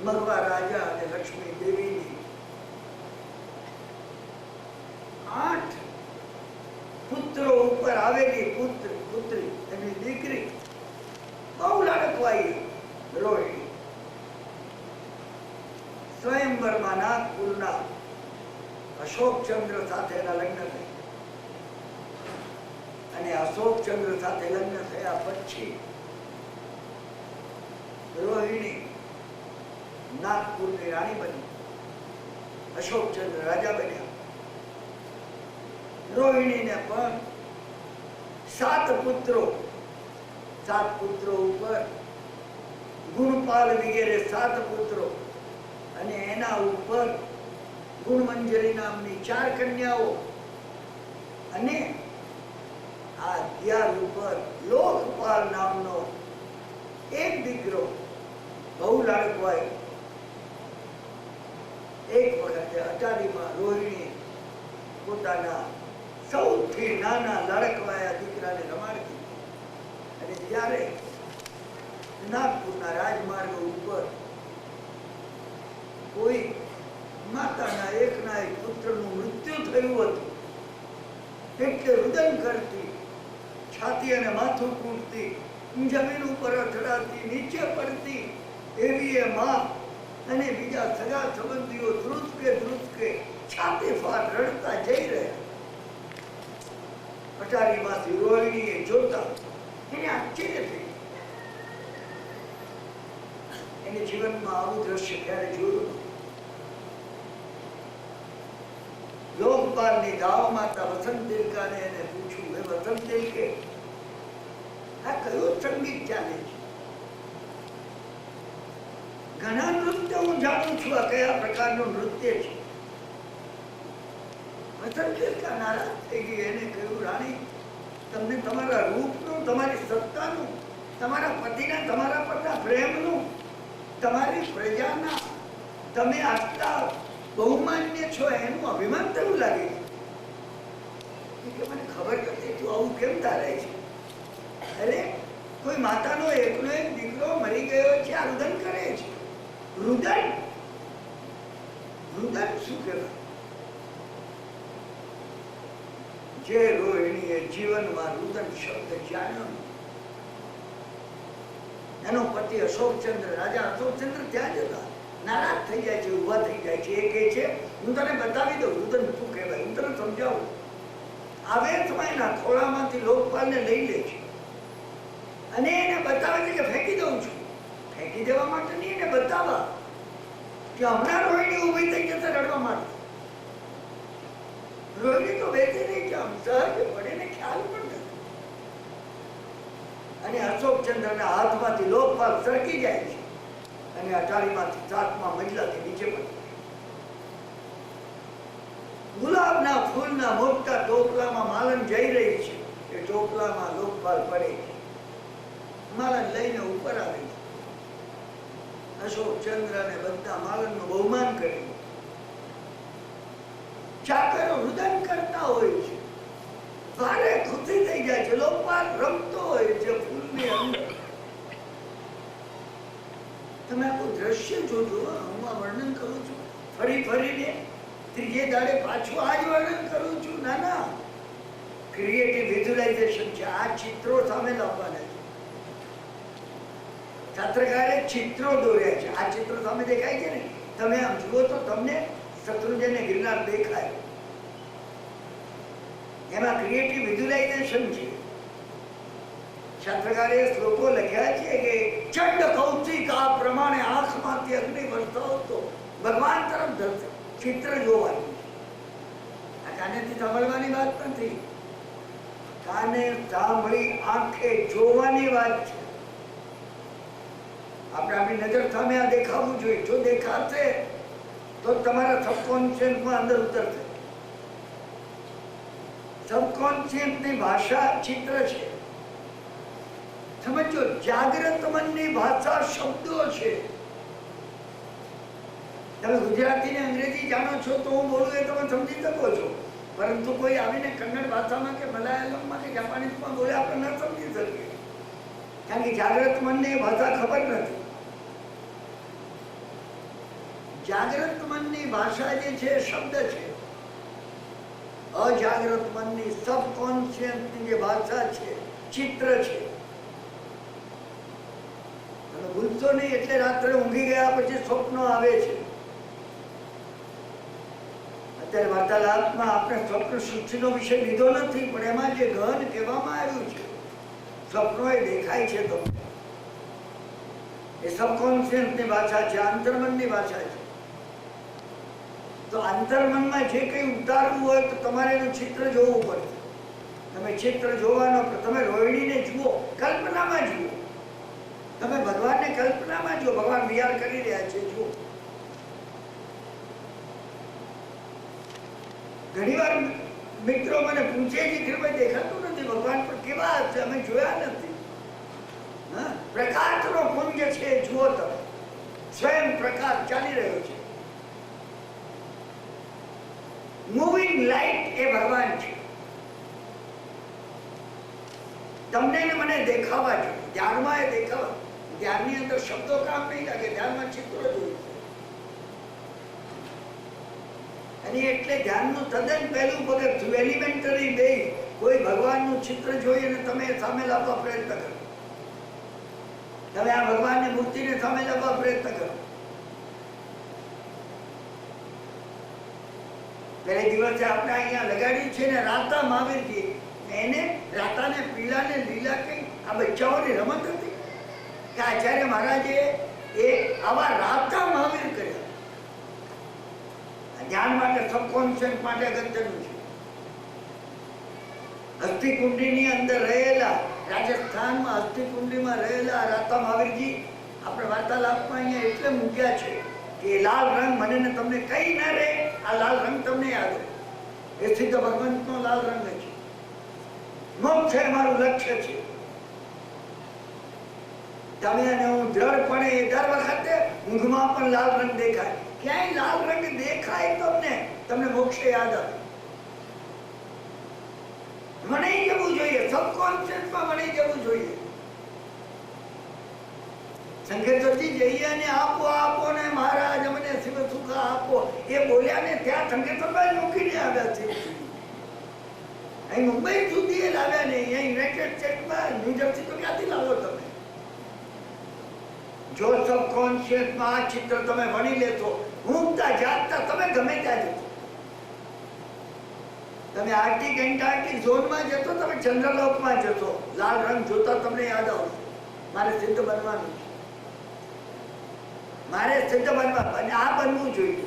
મઘવા રાજા અને લક્ષ્મી દેવીની 8 પુત્રો ઉપર આવેલી પુત્રી એની દીકરી બહુ લાડકવાઈ રોહિણી. સ્વયંવરમાં નાગપુરના અશોકચંદ્ર સાથે એના લગ્ન થયા અને અશોકચંદ્ર સાથે લગ્ન થયા પછી રોહિણી નાગપુરની રાણી બની. અશોકચંદ્ર રાજા બન્યા. રોહિણીને પણ 7 પુત્રો ઉપર ગુણપાલ વગેરે 7 પુત્રો અને એના ઉપર ગુણમંજરી નામની 4 કન્યાઓ અને આ 11 ઉપર લોકપાલ નામનો એક દીકરો બહુ લાડકવાયો. એક વખતે અટારીમાં રોહિણી પોતાના સૌથી નાના લાડકવાયા દીકરાને રમાડતી અને ત્યારે નાગપુરના રાજમાર્ગ ઉપર કોઈ માતાના એકના એક પુત્રનું મૃત્યુ થયું હતું. એટલે રુદન કરતી, છાતી અને માથું કૂટતી, જમીન ઉપર અથડાતી, નીચે પડતી એવી એ માં અને બીજા સગા સંબંધીઓ ધ્રુસકે છાતી ફાટ રડતા જઈ રહ્યા. અટારીમાંથી રોહિણીએ જોતા એને આશ્ચર્ય થઈ. એને જીવનમાં આવું દ્રશ્ય ક્યારે જોયું. લોકપાલની ગાવ માતા વસંતિલકાને એને પૂછ્યું, હે વસંતિલકે, આ કયું સંગીત ચાલે છે? ઘણા નૃત્ય હું જાણું છું, આ કયા પ્રકારનું નૃત્ય છે? વસંતિલકા નારાજ થઈ ગઈ. એને કહ્યું, રાણી, તમને તમારા રૂપનું, તમારી સત્તાનું, તમારા પતિના તમારા પરના પ્રેમનું, તમારી પ્રજાના તમે આટલા બહુમાન્ય છો એનું અભિમાન થયું લાગે છે. મને ખબર નથી તું આવું કેમ તારે છે? અરે કોઈ માતાનો એકનો એક દીકરો મરી ગયો છે, આ રુદન કરે છે. રુદન શું કહેવાય? જે રોહિણીએ જીવનમાં રુદન શબ્દ જાણ્યો, એનો પતિ અશોકચંદ્ર, રાજા અશોકચંદ્ર ત્યાં જ હતા. નારાજ થઈ જાય છે, ઉભા થઈ જાય છે. એ કહે છે, હું તને બતાવી દઉં રુદન શું કહેવાય, હું તને સમજાવું. આવે સમયના ખોળામાંથી લોકપાલને લઈ લે છે અને એને બતાવે છે કે ફેંકી દઉં છું. ફેંકી દેવા માટે નહીં, એને બતાવવા કે હમણાં રોહિણી ઊભી થઈ જશે રડવા માટે. રોહિણી તો બેસી નહીં છે, આમ સહજ પડે ને ખ્યાલ પણ નથી. અને અશોકચંદ્રના હાથમાંથી લોકપાલ સરકી જાય છે અને અટારીમાંથી 7મા મજલાથી નીચે પડે. ગુલાબના ફૂલના મોટા ટોપલામાં માલન જઈ રહી છે. એ ટોપલામાં લોકપાલ પડે છે. માલન લઈને ઉપર આવે છે. અશોકચંદ્ર અને બધા માલનનું બહુમાન કર્યું. ચાકરો રુદન કરતા હોય છે, ભારે ખુશી થઈ જાય છે. લોકપાલ રમતો હોય છે ફૂલની અંદર. તમે આખું દ્રશ્ય જોજો. હું આ વર્ણન કરું છું ફરીને ત્રીજે દાડે પાછું આ જ વર્ણન કરું છું. ના, ક્રિએટિવ વિઝ્યુલાઇઝેશન છે. આ ચિત્રો સામે લાવવાના છે. છાત્રકારે ચિત્રો દોર્યા છે. આ ચિત્રો સામે દેખાય છે ને, તમે આમ જુઓ તો તમને શત્રુંજયને ગિરનાર દેખાય. એમાં ક્રિએટિવ વિઝ્યુલાઇઝેશન છે. છાત્રકારે શ્લોકો લખ્યા છે કે ચંડ કૌશિક આ પ્રમાણે આંખમાંથી અગ્નિ વરસાવતો ભગવાન તરફ ધરશે. ચિત્ર જોવાનું. આ કાનેથી સાંભળવાની વાત નથી, કાને સાંભળી આંખે જોવાની વાત છે. આપણે આપણી નજર સામે આ દેખાવું જોઈએ. જો દેખાશે તો તમારા સબકોન્શિયસમાં અંદર ઉતરશે. સબકોન્શિયસની ભાષા ચિત્ર છે. સમજો, જાગ્રત મનની ભાષા શબ્દો છે. તમે ગુજરાતી ને અંગ્રેજી જાણો છો તો હું બોલું એ તમે સમજી શકો છો, પરંતુ કોઈ આવીને કન્નડ ભાષામાં કે મલયાલમમાં કે જાપાનીઝમાં બોલે આપણે ન સમજી શકીએ, કારણ કે જાગ્રત મનને એ ભાષા ખબર નથી. જાગ્રત મનની ભાષા જે છે શબ્દ છે. અજાગ્રત મનની સબકોન્શિયસની જે ભાષા છે ચિત્ર છે. તમે ભૂલશો નહીં, એટલે રાત્રે ઊંઘી ગયા પછી સ્વપ્નો આવે છે. અત્યારે વાર્તાલાપમાં આપણે સ્વપ્ન સૂચિનો વિષય લીધો નથી, પણ એમાં જે ગહન કહેવામાં આવ્યું છે, સ્વપ્નો એ દેખાય છે તમને. એ સબકોન્શિયસની ભાષા છે, આંતરમનની ભાષા છે. તો આંતરમનમાં જે કંઈ ઉતારવું હોય તો તમારે એનું ચિત્ર જોવું પડે. તમે ચિત્ર જોવાનો, તમે રોહિણીને જુઓ, કલ્પનામાં જુઓ. તમે ભગવાનને કલ્પનામાં જુઓ, ભગવાન વિહાર કરી રહ્યા છે, જુઓ. ઘણી વાર મિત્રો મને પૂછે છે કે ભાઈ દેખાતું નથી ભગવાન, પણ કેવા હશે, અમે જોયા નથી. પ્રકાશનો પુંજ છે, જુઓ તમે. સ્વયં પ્રકાશ ચાલી રહ્યો છે. મૂવિંગ લાઇટ એ ભગવાન છે. તમને ને મને દેખાવા જોઈએ. ધ્યાનમાં એ દેખાવા. ધ્યાનની અંદર શબ્દો કામ નહીં લાગે, ધ્યાનમાં ચિત્રો જોઈએ. અને એટલે ધ્યાનનું તદ્દન પહેલું પગથિયું, એલિમેન્ટરી બેઝ, કોઈ ભગવાનનું ચિત્ર જોઈ અને તમે સામે લાવવા પ્રયત્ન કરો. તમે આ ભગવાનની મૂર્તિને સામે લાવવા પ્રયત્ન કરો. પહેલે દિવસે આપણે અહીંયા લગાડ્યું છે ને રાતા મહાવીરજી, એને રાતાને પીળા ને લીલા કઈ આ બચ્ચાઓની રમત હતી કે આચાર્ય મહારાજે એ આવા રાતા મહાવીર કર્યા. ધ્યાન માટે સબકોન્શિયસ માટે અગત્યનું છે. અસ્થિકુંડીની અંદર રહેલા, રાજસ્થાનમાં અસ્થિકુંડીમાં રહેલા રાતા મહાવીરજી આપણે વાર્તાલાપમાં અહીંયા એટલે મૂક્યા છે કે લાલ રંગ મને ને તમને કઈ ના રહે, આ લાલ રંગ તમને યાદ રહે. એ સિદ્ધ ભગવંતનો લાલ રંગ છે. મોક્ષ છે મારું લક્ષ્ય છે. તમે અને હું દ્રઢપણે એ દર વખતે ઊંઘમાં પણ લાલ રંગ દેખાય. ક્યાંય લાલ રંગ દેખાય તમને મોક્ષ યાદ આવે. મને જવું જોઈએ, સબકોન્શિયસમાં મને જવું જોઈએ. સંકેતોથી જઈએ અને આપો આપો ને મહારાજ અમને શિવ સુખ આપો એ બોલ્યા ને ત્યાં સંકેતોભાઈ મૂકીને આવ્યા છે. અહીં મુંબઈ સુધી એ લાવ્યા નહીં, અહીં યુનાઇટેડ સ્ટેટ્સમાં ન્યુજર્સી તો ક્યાંથી લાવો તમે? જો સબકોન્શિયસમાં આ ચિત્ર તમે ભણી લેશો, ઊંઘતા જાગતા તમે ગમે ત્યાં જશો. તમે આર્ટિક એન્ટાર્ટિક ઝોનમાં જશો, તમે ચંદ્રલોકમાં જશો, લાલ રંગ જોતા તમને યાદ આવશે મારે સિદ્ધ બનવાનું છે, મારે સિદ્ધ બનવા, અને આ બનવું જોઈએ.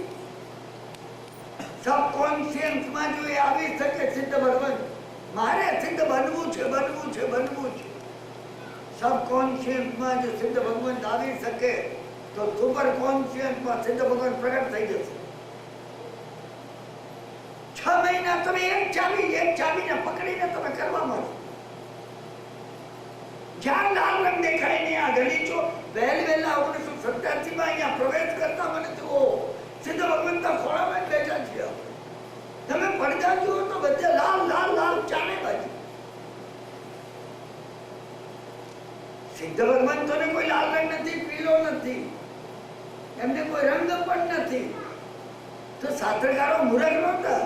સબકોન્શિયસમાં જો એ આવી શકે સિદ્ધ બનવાનું, મારે સિદ્ધ બનવું છે, બનવું છે, બનવું છે. સબકોન્શિયસમાં જો સિદ્ધ ભગવાન આવી શકે તો સુપર કોન્શિયસમાં સિદ્ધ ભગવાન પ્રગટ થઈ જશે. 6 મહિના તમે એક ચાવીને પકડીને તમે કરવા માંડો. જ્યાં લાલ રંગ દેખાય ને આ ગલીચો વહેલા 1987 માં અહીંયા પ્રવેશ કરતા મને તો સિદ્ધ ભગવંતના ખોળામાં જ બેઠા છીએ. તમે પડદા જુઓ તો બધે લાલ લાલ લાલ ચારે બાજુ. સિદ્ધ ભગવંતોને કોઈ લાલ રંગ નથી, પીળો નથી, એમને કોઈ રંગ પણ નથી. તો શાસ્ત્રકારો મૂરખ નહોતા.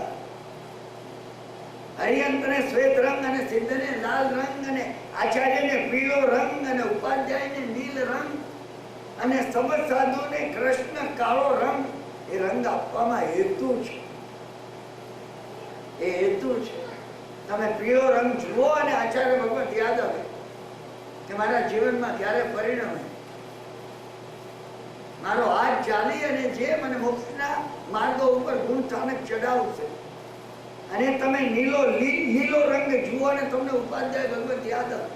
હરિયંતને શ્વેત રંગ અને સિદ્ધને લાલ રંગ અને આચાર્યને પીળો રંગ અને ઉપાધ્યાયને નીલ રંગ અને સમજ સાધુને કૃષ્ણ કાળો રંગ, એ રંગ આપવામાં હેતુ છે. એ હેતુ છે. તમે પીળો રંગ જુઓ અને આચાર્ય ભગવત યાદ આવે કે મારા જીવનમાં ક્યારે પરિણમે, મારો હાથ ચાલી અને જે મને મોક્ષના માર્ગો ઉપર ગુણ સ્થાનક ચડાવશે. અને તમે લીલો રંગ જુઓ અને તમને ઉપાધ્યાય ભગવત યાદ આવે.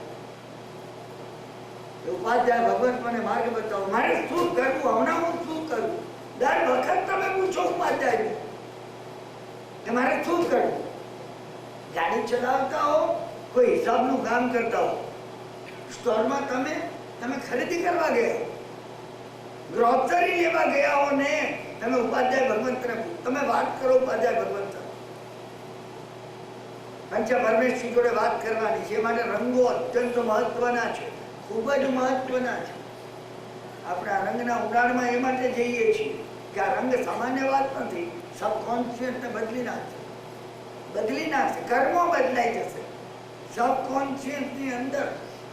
ઉપાધ્યાય ભગવત મને માર્ગ બતાવો, મારે શું કરવું, હમણાં હું શું કરું? દર વખત તમે પૂછો ઉપાધ્યાય કે મારે શું કરવું? ગાડી ચલાવતા હો, કોઈ હિસાબનું કામ કરતા હો, સ્ટોરમાં તમે ખરીદી કરવા ગયા, ગ્રોસરી લેવા ગયા હો ને તમે ઉપાધ્યાય ભગવંતને તમે વાત કરો. ઉપાધ્યાય ભગવંત પંચ પરમેશ્વર જોડે વાત કરવાની છે. માટે રંગો અત્યંત મહત્વના છે, ખૂબ જ મહત્વના છે. આપણે આ રંગના ઉડાણમાં એ માટે જઈએ છીએ કે આ રંગ સામાન્ય વાત નથી. સબકોન્શિયસને બદલી નાખશે, કર્મો બદલાઈ જશે. સબકોન્શિયસની અંદર,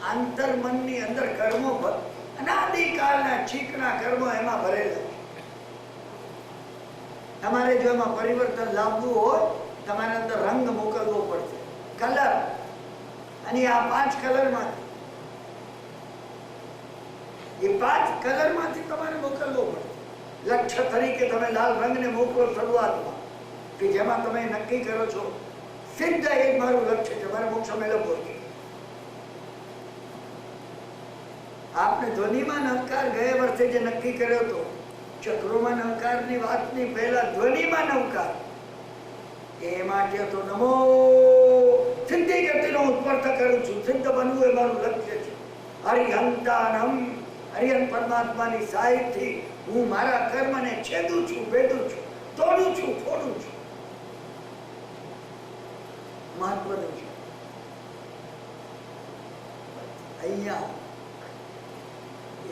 આંતરમનની અંદર કર્મો અનાદિકાળના ચીકણા કર્મો એમાં ભરેલા. તમારે જો એમાં પરિવર્તન લાવવું હોય, તમારે અંદર રંગ મોકલવો પડશે, કલર. અને આ 5 કલરમાંથી, એ 5 કલરમાંથી તમારે મોકલવો પડશે. લક્ષ્ય તરીકે તમે લાલ રંગને મોકલો શરૂઆતમાં, કે જેમાં તમે નક્કી કરો છો સીધા એ મારું લક્ષ્ય છે, મારે મોક્ષ મેળવવો છે. આપને ધ્વનિમાં નવકાર ગયા વર્ષે જે નક્કી કર્યો હતો, ચક્રોમાં નવકારની વાતની પહેલા ધ્વનિમાં નવકાર, એ માટે તો નમો સિદ્ધિ ગતિનો ઉત્પર્થ કરું છું. સિદ્ધ બનવું એ મારું લક્ષ્ય છે. હરિહંતાનમ, હરિહંત પરમાત્માની સહાયથી હું મારા કર્મને છેદું છું, ભેદું છું, તોડું છું, ફોડું છું. મહત્વનું છે. અહીંયા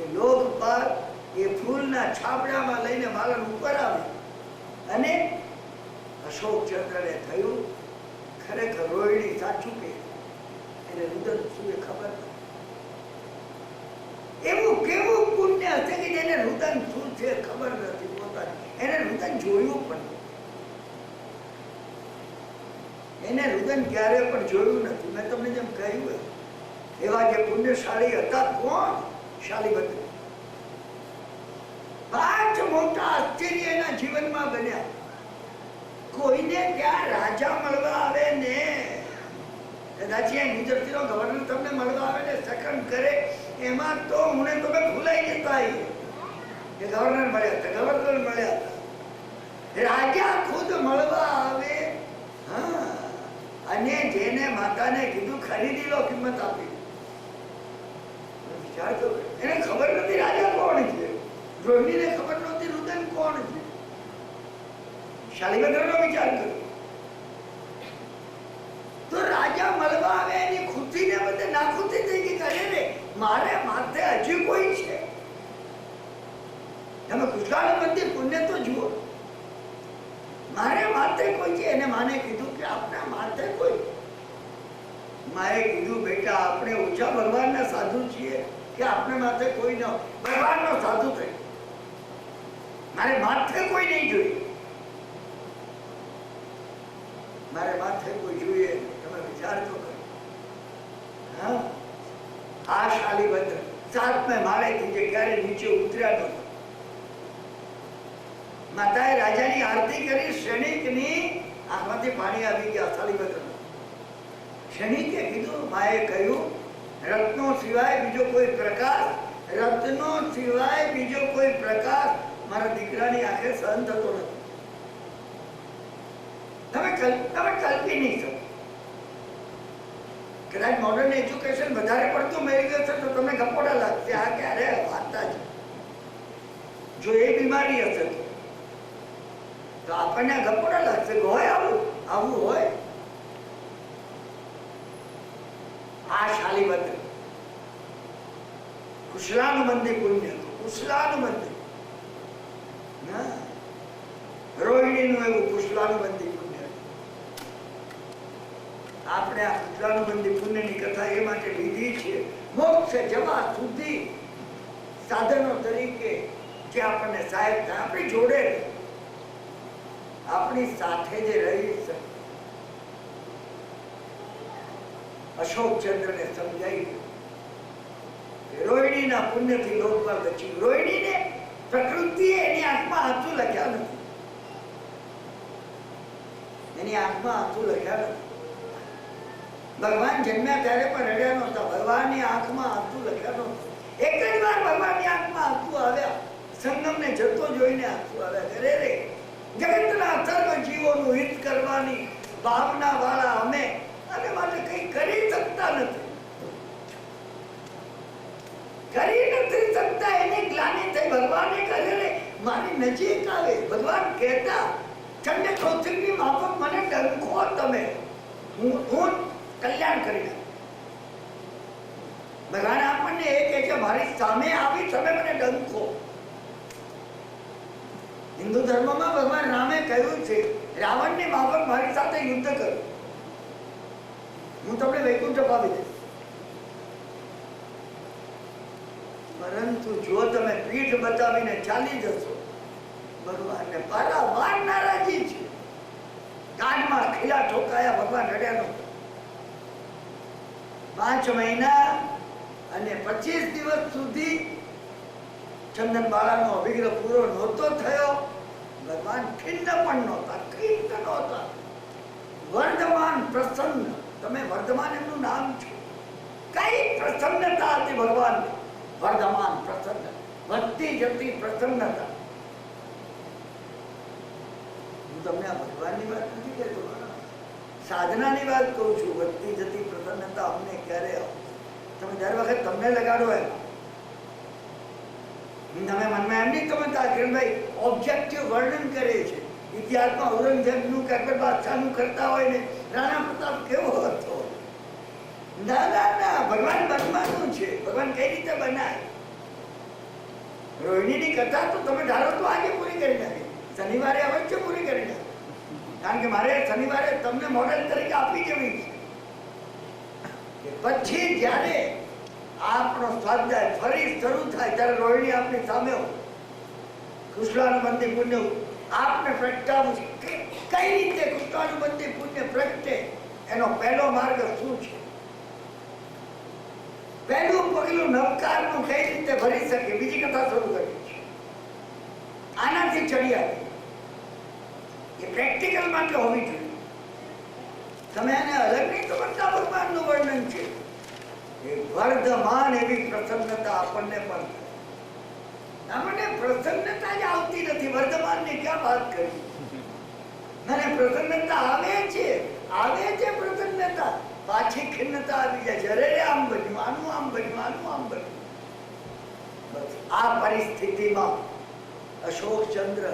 એ લોકપાલ એ ફૂલના છાબડામાં લઈને માલન ઉપર આવે અને અશોકચંદ્રને થયું ખરેખર રોહિણી સાચું કે એને રુદન શું એ ખબર નથી. એવું કેવું પુણ્ય હશે કે જેને રુદન શું છે ખબર નથી પોતાને. એને રુદન જોયું પણ, એને રુદન ક્યારે પણ જોયું નથી. મેં તમને જેમ કહ્યું એવા જે પુણ્યશાળી હતા, કોણ? શાલીભદ્ર. 5 મોટા આશ્ચર્ય એના જીવનમાં બન્યા. કોઈને ત્યાં રાજા મળવા આવે ને, કદાચ ગુજરાતીનો ગવર્નર તમને મળવા આવે ને સેકન્ડ કરે, એમાં તો હું તમે ભૂલાઈ જતા કે ગવર્નર મળ્યા હતા, ગવર્નર મળ્યા હતા. રાજા ખુદ મળવા આવે. હા, અને જેને માતાને કીધું ખરીદી લો, કિંમત આપી. વિચાર કરો, એને ખબર નથી રાજા કોણ છે, રોહિણીને ખબર નહોતી રુદન કોણ છે. શાલીભદ્રનો વિચાર કર્યો તો રાજા મળવા આવે એની ખુશીને બદલે નાખુશી થઈ ગઈ. કરે રે મારે માથે હજી કોઈ છે. તમે કૃષ્ણ મંદિર પુણ્ય તો જુઓ, મારે માથે કોઈ છે. એને માને કીધું કે આપણા માથે કોઈ. માએ કીધું બેટા આપણે ઓછા ભગવાનના સાધુ છીએ કે આપણે માથે કોઈ ન, ભગવાનનો સાધુ થઈ, મારે માથે કોઈ નહીં જોઈએ, મારે માથે કોઈ જોઈએ. તમે વિચાર તો કરો. હા, આ શાલીભદ્ર 7મે માળેથી જે ક્યારે નીચે ઉતર્યા નહોતા. માતાએ રાજાની આરતી કરી, ક્ષણિકની આંખમાંથી પાણી આવી ગયા શાલીભદ્ર. ક્ષણિકે કીધું, માએ કહ્યું રત્નો સિવાય બીજો કોઈ પ્રકાશ, રત્નો સિવાય બીજો કોઈ પ્રકાશ મારા દીકરાની આંખે સહન થતો નથી. તમે કલ્પી નહીં શકો. કદાચ મોડર્ન એજ્યુકેશન વધારે પડતું મેળવી હશે તો તમને ગપોડા લાગશે, આ ક્યારે વાર્તા છે. જો એ બીમારી હશે તો આપણને ગપોડા લાગશે. હોય આવું હોય. આ શાલીભદ્ર કુશલાનુબંધી પુણ્ય, કુશલાનુબંધી. રોહિણીનું એવું કુશલાનુબંધી પુણ્ય. આપણે આ કુશલાનુબંધી પુણ્યની કથા એ માટે લીધી છે, મોક્ષ જવા સુધી સાધનો તરીકે જે આપણને સહાયક થાય, આપણી જોડે આપણી સાથે જે રહી શકે. અશોકચંદ્રને સમજાઈ રોહિણીના પુણ્યથી લોકપાલ બચ્યું. રોહિણીને પ્રકૃતિએ એની આંખમાં આંસુ લખ્યા નથી, એની આંખમાં આંસુ લખ્યા નથી. ભગવાન જન્મ્યા ત્યારે પણ રડ્યા નહોતા, ભગવાનની આંખમાં આંસુ લખ્યા નહોતા. સંગમને જતો જોઈને આંસુ આવ્યા કરે. રે જગતના સર્વ જીવોનું હિત કરવાની ભાવના વાળા અમે અને માટે કઈ કરી શકતા નથી. કરી નથી શકતા એની ગ્લાનિ થઈ. ભગવાને કહે રે મારી નજીક આવે. ભગવાન કહેતા ચંડે કૌશિકની માફક મને ડંખો તમે, હું કલ્યાણ કરી નાખ. ભગવાન આપણને એ કહે છે મારી સામે આવી તમે મને ડંખો. હિન્દુ ધર્મમાં ભગવાન રામે કહ્યું છે રાવણની માફક મારી સાથે યુદ્ધ કરો, હું તમને વૈકુંઠ અપાવી દઈશ. પરંતુ જો તમે પીઠ બતાવીને ચાલી જશો, ભગવાનને પારાવાર નારાજી છે. કાનમાં ખીલા ઠોકાયા, ભગવાન રડ્યા નહોતા. 5 મહિના અને 25 દિવસ સુધી ચંદન બાળાનો અભિગ્રહ પૂરો નહોતો થયો. ભગવાન ખિન્ન પણ નહોતા, ખિન્ન નહોતા. વર્ધમાન પ્રસન્ન. તમે વર્ધમાન એમનું નામ છે. કઈ પ્રસન્નતા હતી ભગવાન. વર્ધમાન પ્રસન્ન, વધતી જતી પ્રસન્નતા. હું તમને આ ભગવાનની વાત નથી કહેતો, સાધનાની વાત કહું છું. વધતી જતી પ્રસન્નતા અમને ક્યારે તમે દર વખત તમને લગાડો એમ તમે મનમાં એમ નહીં સમજતા. કિરણભાઈ ઓબ્જેક્ટિવ વર્ણન કરે છે. ઇતિહાસમાં ઔરંગઝેબનું કે અકબર બાદશાહનું કરતા હોય ને રાણા પ્રતાપ કેવો હતો. ના ના ના, ભગવાન બનવાનું છે. ભગવાન કઈ રીતે બનાય. રોહિણીની કથા તો તમે ધારો તો આજે પૂરી કરી નાખી, શનિવારે અવશ્ય પૂરી કરી નાખી. કારણ કે મારે શનિવારે તમને મોડેલ તરીકે આપી જવી છે. પછી જ્યારે આપણો સ્વાધ્યાય ફરી શરૂ થાય ત્યારે રોહિણી આપની સામે કૃષ્ણાનુબંધી પુણ્ય આપને પ્રગટાવવું છે. કઈ રીતે કૃષ્ણાનુબંધી પુણ્ય પ્રગટે એનો પહેલો માર્ગ શું છે? પહેલું પગલું નવકારનું કઈ રીતે ભરી શકે, બીજી કથા શરૂ કરી છે. આનાથી ચડી આવી એ પ્રેક્ટિકલ માટે હોવી જોઈએ. તમે એને અલગ નહીં સમજતા. ભગવાનનું વર્ણન છે એ વર્ધમાન એવી પ્રસન્નતા આપણને પણ. આપણને પ્રસન્નતા જ આવતી નથી. વર્ધમાનની ક્યાં વાત કરી. મને પ્રસન્નતા આવે છે પ્રસન્નતા, પાછી ખિન્નતા આવી જાય છે. અરે આમ બન્યું, આનું આમ બન્યું, આનું આમ બન્યું. બસ આ પરિસ્થિતિમાં અશોક ચંદ્ર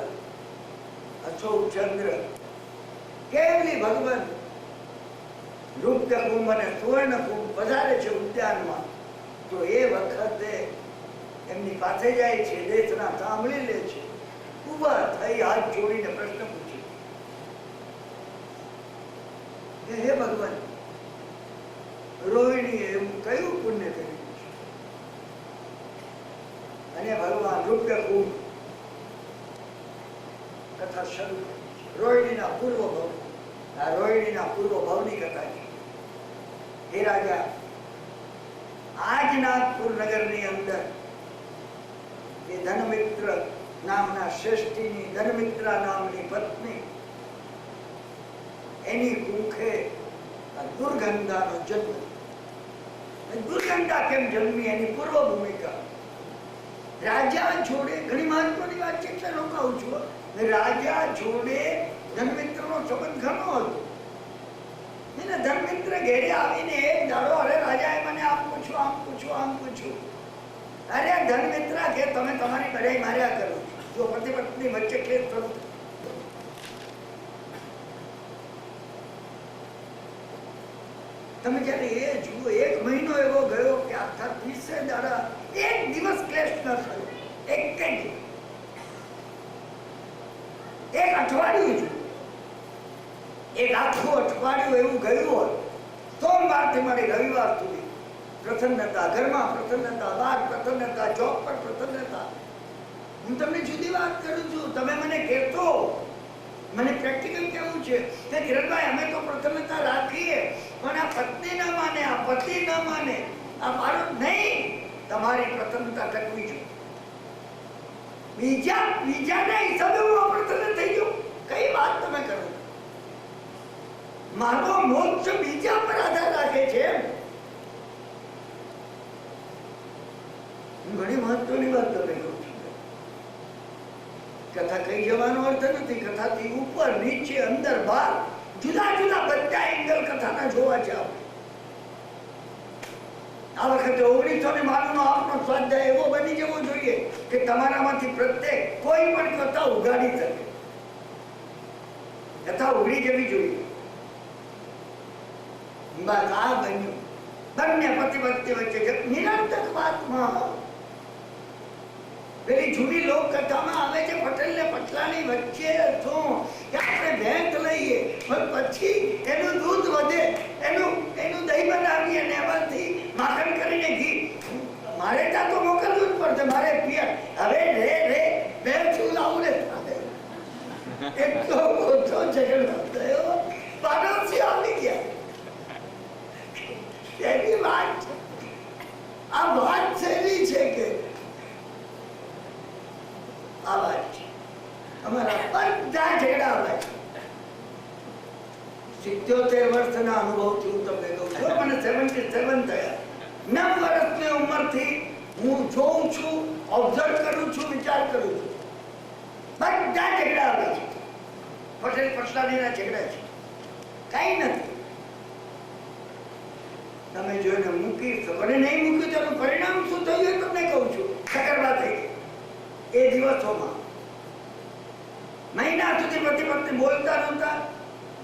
કેવલી ભગવાન રૂપ્ય કુંભ અને સુવર્ણ કુંભ પધારે છે ઉદ્યાનમાં. તો એ વખતે એમની પાસે જાય છે, દેશના સાંભળી લે છે. ઉભા થઈ હાથ જોડીને પ્રશ્ન પૂછે, હે ભગવાન, રોહિણીએ એવું કયું પુણ્ય કર્યું છે? અને ભગવાન રૂપ્ય કુંભ કથા શરૂ કરી છે. રોહિણીના પૂર્વ ભાવ, આ રોહિણીના પૂર્વ ભાવની કથા છે. હે રાજા, આજ નાગપુર નગરની અંદર એ ધનમિત્ર નામના શ્રેષ્ઠીની, ધનમિત્રા નામની પત્ની, એની કુંખે દુર્ગંધાનો જન્મ. દુર્ગંધા કેમ જન્મી એની પૂર્વ ભૂમિકા. રાજા જોડે ઘણી મહત્વની વાત છે એટલે રોકાવું છું. રાજા જોડે ધનમિત્રનો સંબંધ ઘણો હતો. એને ધનમિત્ર ઘેરે આવીને એક દાડો, અરે રાજાએ મને આમ પૂછ્યું, આમ પૂછ્યું, આમ પૂછ્યું. અરે ધનમિત્ર કે તમે તમારી બધાઈ માર્યા કરો. જો પતિ પત્ની વચ્ચે ક્લેશ થતો, તમે જયારે એ જુઓ, 1 મહિનો એવો ગયો કે આખા 30 દાડા એક દિવસ ક્લેશ ન થયો. એક અઠવાડિયું જુઓ, એક આખું અઠવાડિયું એવું ગયું હોય. સોમવારથી મળી રવિવાર સુધી પ્રસન્નતા, ઘરમાં પ્રસન્નતા, બહાર પ્રસન્નતા, જોબ પર પ્રસન્નતા. હું તમને જુદી વાત કરું છું. તમે મને કહેતો, મને પ્રેક્ટિકલ કેવું છે કે કિરણભાઈ અમે તો પ્રસન્નતા રાખીએ, પણ આ પત્ની ન માને, આ પતિ ન માને, આ મારું નહીં. તમારી પ્રસન્નતા ટકવી જોઈએ. બીજાના હિસાબે હું અપ્રસન્ન થઈ ગયો. કઈ વાત તમે કરો? મારો મોક્ષ બીજા પર આધાર રાખે છે. હું ઘણી મહત્વની વાત તમને કહું છું. કથા કહી જવાનો અર્થ નથી. કથાથી ઉપર નીચે અંદર બહાર જુદા જુદા બધા એંગલ કથાના જોવા છે. આ વખતે 1992 નો આપનો સ્વાધ્યાય એવો બની જવો જોઈએ કે તમારામાંથી પ્રત્યેક કોઈ પણ કથા ઉગાડી શકે. કથા ઉગડી જવી જોઈએ. બસ આ બન્યું. બંને પતિ પત્ની વચ્ચે નિરંતર વાતમાં પેલી જૂની લોક કથામાં આવે છે પટેલ ને પટલાની વચ્ચે શું કે આપણે ભેંસ લઈએ પણ પછી એનું દૂધ વધે, એનું દહીં બનાવીએ ને એમાંથી માખણ કરીને ઘી. મારે ત્યાં તો મોકલવું જ પડશે, મારે પિયર. હવે રે ભેંસ શું લાવું ને એટલો ઓછો ઝઘડો થયો. પાડોશી આવી ગયા. એની વાત આ વાત શૈલી છે કે આ વાત છે. અમારા બધા ઝઘડા આવે. 77 વર્ષના અનુભવથી હું તમને કહું છું. મને 77 થયા. 9 વર્ષની ઉંમરથી હું જોઉં છું, ઓબ્ઝર્વ કરું છું, વિચાર કરું છું. બધા ઝઘડા આવે છે. પટેલ પટલાણીના ઝઘડા છે, કઈ નથી. તમે જોઈને મૂકી શકો ને નહીં મૂક્યું તેનું પરિણામ શું થયું તમને કહું છું. સગર્ભા થઈ ગઈ. એ દિવસોમાં મહિના સુધી પતિ પત્ની બોલતા નહોતા.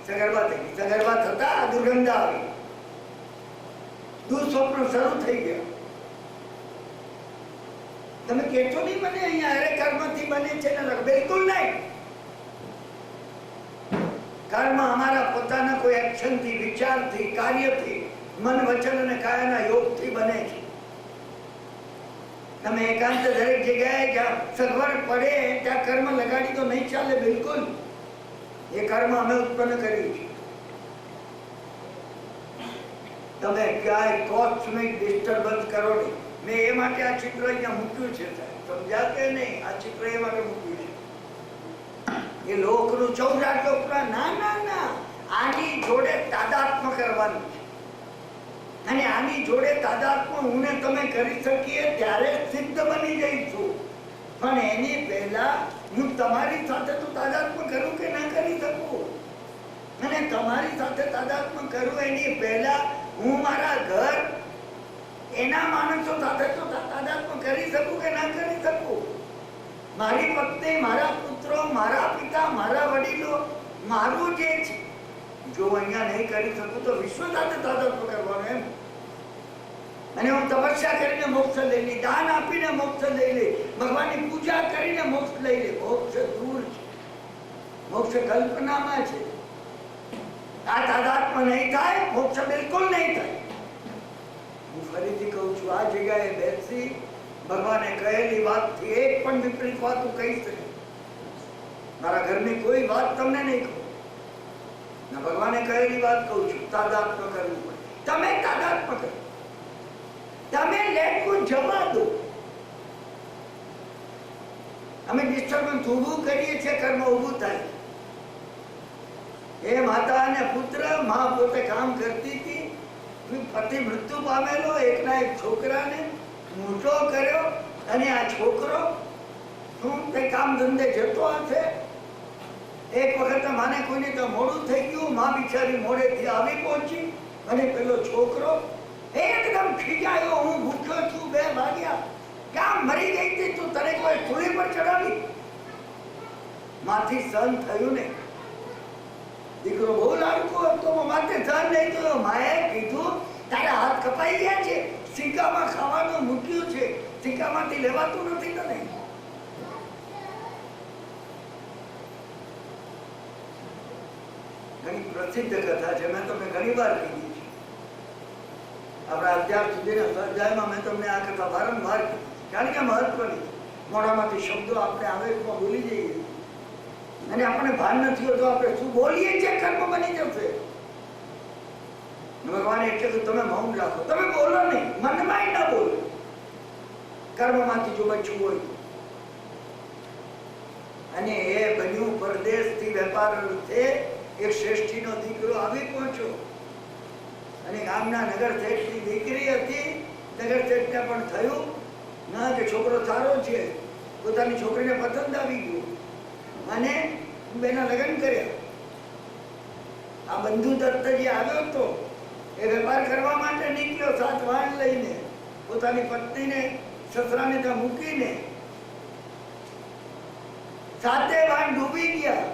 સગર્ભા થઈ ગઈ. સગર્ભા થતા દુર્ગંધ આવી. દુઃસ્વપ્ન શરૂ થઈ ગયા. તમે કહેશો નહીં મને અહીંયા અરે કર્મથી બને છે ને? બિલકુલ નહીં. કર્મ અમારા પોતાના કોઈ એક્શનથી, વિચારથી, કાર્યથી, મન વચન અને કાયાના યોગથી બને છે. તમે એકાંત દરેક જગ્યાએ જ્યાં સગવડ પડે ત્યાં કર્મ લગાડી તો નહીં ચાલે. બિલકુલ. એ કર્મ અમે ઉત્પન્ન કર્યું છે. તમે ક્યાંય કોસ્મિક ડિસ્ટર્બન્સ કરો નહીં. મેં એ માટે આ ચિત્ર અહીંયા મૂક્યું છે. સમજ્યા કે નહીં? આ ચિત્ર એ માટે મૂક્યું છે. એ લોકનું ચૌરા ચોપડા ના આની જોડે તાદાત્મ્ય કરવાનું છે. અને આની જોડે તાદાત્મ્ય હું ને તમે કરી શકીએ ત્યારે સિદ્ધ બની જઈશું. પણ એની પહેલા હું તમારી સાથે તો તાદાત્મ્ય કરું કે ના કરી શકું? અને તમારી સાથે તાદાત્મ્ય કરું એની પહેલા હું મારા ઘર એના માણસો સાથે તો તાદાત્મ્ય કરી શકું કે ના કરી શકું? મારી પત્ની, મારા પુત્રો, મારા પિતા, મારા વડીલો, મારું જે છે, જો અહીંયા નહીં કરી શકું તો વિશ્વ સાથે તાદાત્મ્ય કરવાનું એમ. અને હું તપસ્યા કરીને મોક્ષ લઈ લે, દાન આપીને મોક્ષ લઈ લે, ભગવાનની પૂજા કરીને મોક્ષ લઈ લે. મોક્ષ દૂર છે. મોક્ષ કલ્પનામાં છે. આ તાદાત્મ્ય નહીં થાય, મોક્ષ બિલકુલ નહીં થાય. હું ફરીથી કહું છું, આ જગ્યાએ બેસી ભગવાને કહેલી વાતથી એક પણ વિપરીત વાત હું કહી શકું. મારા ઘરની કોઈ વાત તમને નહીં કહું. ના, ભગવાને કહેલી વાત કહું છું. તાદાત્મ્ય કરવું પડે. તમે તાદાત્મ્ય કરો. તમે લેટ કો જવા દો. અમે ડિસ્ટર્બન્સ ઊભું કરીએ છીએ, કર્મ ઊભું થાય. એ માતા અને પુત્ર, માં પોતે કામ કરતી હતી, પતિ મૃત્યુ પામેલો, એકના એક છોકરાને મોટો કર્યો. અને આ છોકરો શું તે કામ ધંધે જતો હશે. એક વખત માને કોઈને તો મોડું થઈ ગયું, માં બિચારી મોડેથી આવી પહોંચી. અને પેલો છોકરો એકદમ ખીજાયો, હું ભૂખ્યો છું, 2 વાગ્યા, ક્યાં મરી ગઈ હતી તું, તને કોઈ સૂળી પર ચડાવી? માથી સહન થયું નહીં. દીકરો બહુ લાડકો હતો, માથે સહન નહીં થયો. માએ કીધું તારા હાથ કપાઈ ગયા છે, સિક્કામાં ખાવાનું મૂક્યું છે, સિક્કામાંથી લેવાતું નથી તને. ઘણી પ્રસિદ્ધ કથા છે, મેં તમને ઘણી વાર કીધી છે. આપણા અત્યાર સુધીના સ્વાધ્યાયમાં મેં તમને આ કથા વારંવાર કીધી, કારણ કે મહત્વની. મોઢામાંથી શબ્દો આપણે આવેગમાં બોલી જઈએ અને આપણને ભાન નથી હોતું આપણે શું બોલીએ છીએ, કર્મ બની જશે. ભગવાન એટલે કે તમે મૌન રાખો, તમે બોલો નહીં, મનમાં ના બોલો. કર્મમાંથી જો બચવું હોય. અને એ બન્યું પરદેશથી વેપાર અર્થે એક શ્રેષ્ઠીનો દીકરો આવી પહોંચ્યો. અને ગામના નગર શેઠની દીકરી હતી. નગર શેઠને પણ થયું ના કે છોકરો સારો છે, પોતાની છોકરીને પસંદ આવી ગયું. અને બેના લગ્ન કર્યા. આ બંધુ દત્ત જે આવ્યો હતો એ વેપાર કરવા માટે નીકળ્યો 7 વાણ લઈને, પોતાની પત્નીને સસરાને ત્યાં મૂકીને. 7 વાણ ડૂબી ગયા.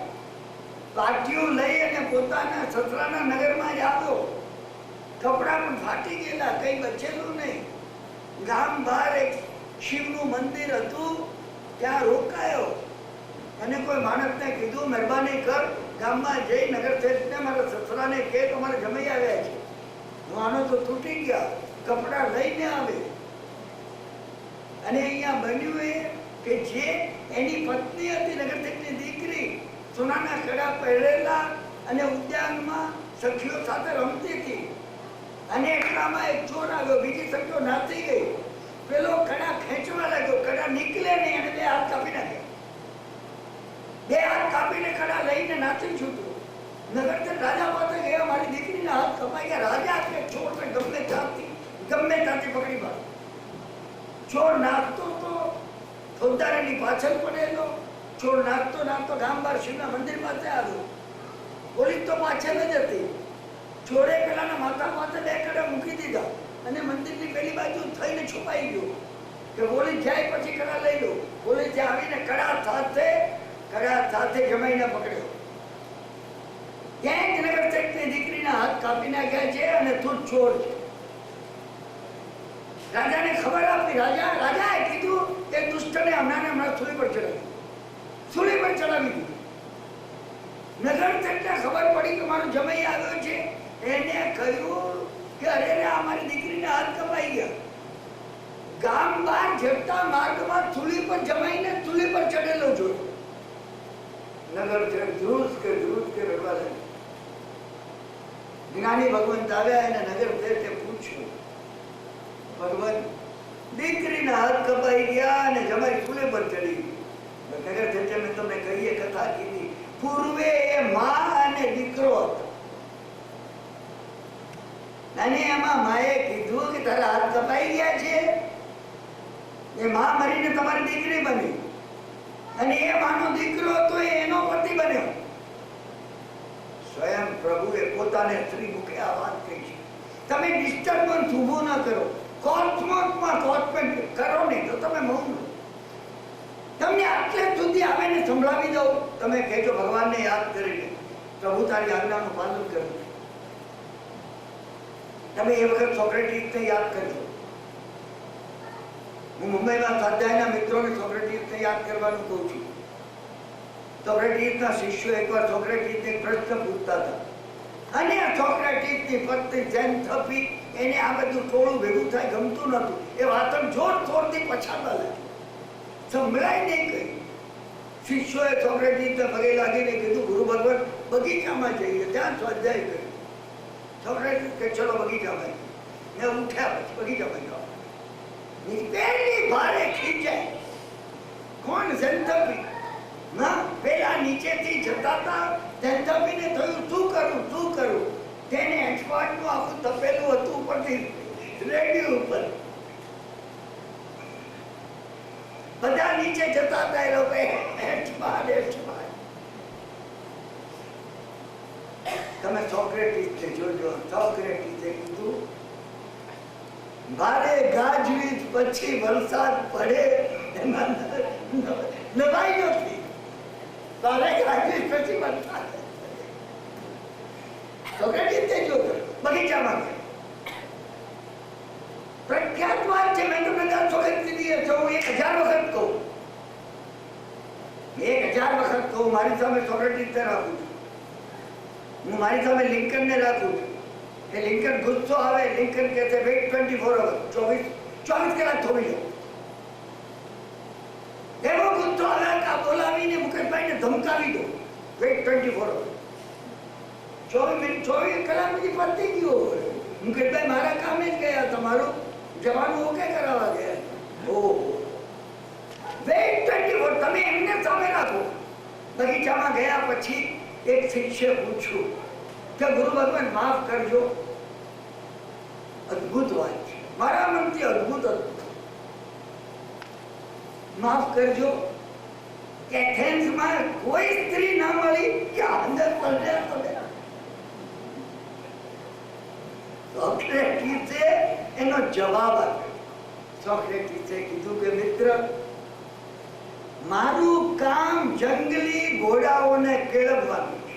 પાટિયું લઈ અને પોતાના સસરાના નગરમાં જ આવ્યો. કપડા પણ ફાટી ગયેલા, કઈ બચેલું નહીં. ગામ બહાર એક શિવનું મંદિર હતું, ત્યાં રોકાયો અને કોઈ માણસને કીધું, મહેરબાની કર ગામમાં જઈ નગર શેઠને મારા સસરાને કે તમારે જમાઈ આવ્યા છે. વાનો તો તૂટી ગયા, કપડા લઈને આવે. અને અહીંયા બન્યું એ કે જે એની પત્ની હતી નગર શેઠની દીકરી, સોનાના કડા પહેરેલા અને ઉદ્યાનમાં સખીઓ સાથે રમતી હતી. અને એટલામાં એક ચોર આવ્યો, બીજી સખીઓ નાસી ગઈ. પેલો કડા ખેંચવા લાગ્યો, કડા નીકળે નહીં અને 2 હાથ કાપી નાખ્યા. 2 હાથ કાપીને કડા લઈને નાસી છૂટ્યો. નગરજન રાજા પાસે ગયા, મારી દીકરીના હાથ કપાઈ ગયા. રાજા કે ચોરને ગમે ત્યાંથી પકડી પાડો. ચોર નાખતો તો ફોજદારીની પાછળ પડેલો. ચોર નાખતો ગામ બહાર શિવના મંદિર પાસે આવ્યો. પોલીસ તો પાછળ જ હતી. ચોરે પેલાના માથા પાસે 2 કડા મૂકી દીધા અને મંદિરની પેલી બાજુ થઈને છુપાઈ ગયો કે પોલીસ જાય પછી કડા લઈ લો. પોલીસે આવીને કડા સાથે જમાઈને પકડ્યો. ત્યાં જ નગર શેઠની દીકરીના હાથ કાપી નાખ્યા છે અને તું ચોર છે. રાજાને ખબર આપી. રાજાએ કીધું કે દુષ્ટને હમણાં સૂલી પર ચડાવી દીધું. નગર શેઠને ખબર પડી કે મારો જમાઈ આવ્યો છે. એને કહ્યું કે અરે અમારી દીકરીના હાથ કપાઈ ગયા. ગામ બહાર જતા માર્ગમાં ચૂલી પર જમાઈને ચૂલી પર ચડેલો જોયો. નગર શેઠ ધ્રુસ કે રડવા લાગ્યો. જ્ઞાની ભગવંત આવ્યા અને નગર શેઠે પૂછ્યું, ભગવાન, દીકરીના હાથ કપાઈ ગયા અને જમાઈ ચૂલે પર ચડી ગઈ. નગર શેઠે મેં તમને કહીએ કથા કીધી, પૂર્વે એ માં અને દીકરો હતો. અને એમાં માએ કીધું કે તારા હાથ કપાઈ ગયા છે. એ માં મરીને તમારી દીકરી બની અને એ માનો દીકરો હતો એનો પતિ બન્યો. સ્વયં પ્રભુએ પોતાને સ્ત્રી મુખે આ વાત કહી છે. તમે ડિસ્ટર્બન્સ ઊભું ન કરો. કોસ્મોસમાં કરો નહીં તો તમે મૌન રહો. તમને આટલે સુધી આવે ને સંભળાવી દઉં, તમે કહેજો ભગવાનને યાદ કરીને પ્રભુ તારી આજ્ઞાનું પાલન કર્યું. તમે એ વખત સોક્રેટીસને યાદ કરજો. હું મુંબઈમાં સ્વાધ્યાયના મિત્રોને સોક્રેટીસને યાદ કરવાનું કહું છું. સોક્રેટીસના શિષ્યો એકવાર સોક્રેટીસને પ્રશ્ન પૂછતા હતા અને સોક્રેટીસની પત્ની ઝેન્થોપી એને આ બધું થોડું ભેગું થાય ગમતું નહોતું. એ વાતન જોરથી પછાડવા લાગી, સંભળાય નહીં કઈ. શિષ્યોએ સોક્રેટીસને પગે લાગીને કીધું, ગુરુ ભગવાન, બગીચામાં જઈએ, ત્યાં સ્વાધ્યાય કર્યો. સોક્રેટીસ કે ચલો બગીચામાં. ને ઉઠ્યા પછી બગીચામાં જવા. પહેલી ભારે ખીચાય. કોણ? ઝેન્થોપી. ના, પેલા નીચેથી જતા હતા. ઝેન્થોપીને થયું શું કરું. તેને એક્સપર્ટનું આખું તપેલું હતું ઉપરથી રેડિયો ઉપર. બધા નીચે જતા હતા. એ લોકો એક્સપર્ટ. તમે સોક્રેટીસને જોજો. સોક્રેટીસે કીધું, ભારે ગાજવીજ પછી વરસાદ પડે એમાં નવાઈ નથી. ભારે ગાજવીજ પછી વરસાદ. સોક્રેટીસે જોજો બગીચામાં. પ્રખ્યાત વાત છે. મેં તમને 10 વખત કીધી છે, હું 1000 વખત કહું. 1000 વખત કહું. મારી સામે સોક્રેટીસને રાખું છું. હું મારી સામે લિંકનને રાખું છું. એ લિંકન ગુસ્સો આવે, લિંકન કહે છે વેઇટ 24 અવર્સ, 24 કલાક થોડી લો. એવો ગુસ્સો આવે કે બોલાવીને મુકેશભાઈને ધમકાવી દો. Weight 24 hours. 24 કલાક પછી પતી ગયો. મુકેશભાઈ મારા કામે જ ગયા, તમારું જવાનું ઓકે કરાવવા ગયા. ઓહો, વેઇટ 24. તમે એમને સામે રાખો. બગીચામાં ગયા પછી એક શિષ્ય પૂછ્યું કે ગુરુ ભગવાન માફ કરજો. અદ્ભુત વાત છે, મારા મનથી અદ્ભુત. માફ કરજો, એથેન્સમાં કોઈ સ્ત્રી ના મળી કે અંદર પર્યાપ્ત કરે. સોક્રેટીસે એનો જવાબ આપ્યો. સોક્રેટીસે કીધું કે મિત્ર, મારું કામ જંગલી ઘોડાઓને કેળવવાનું છે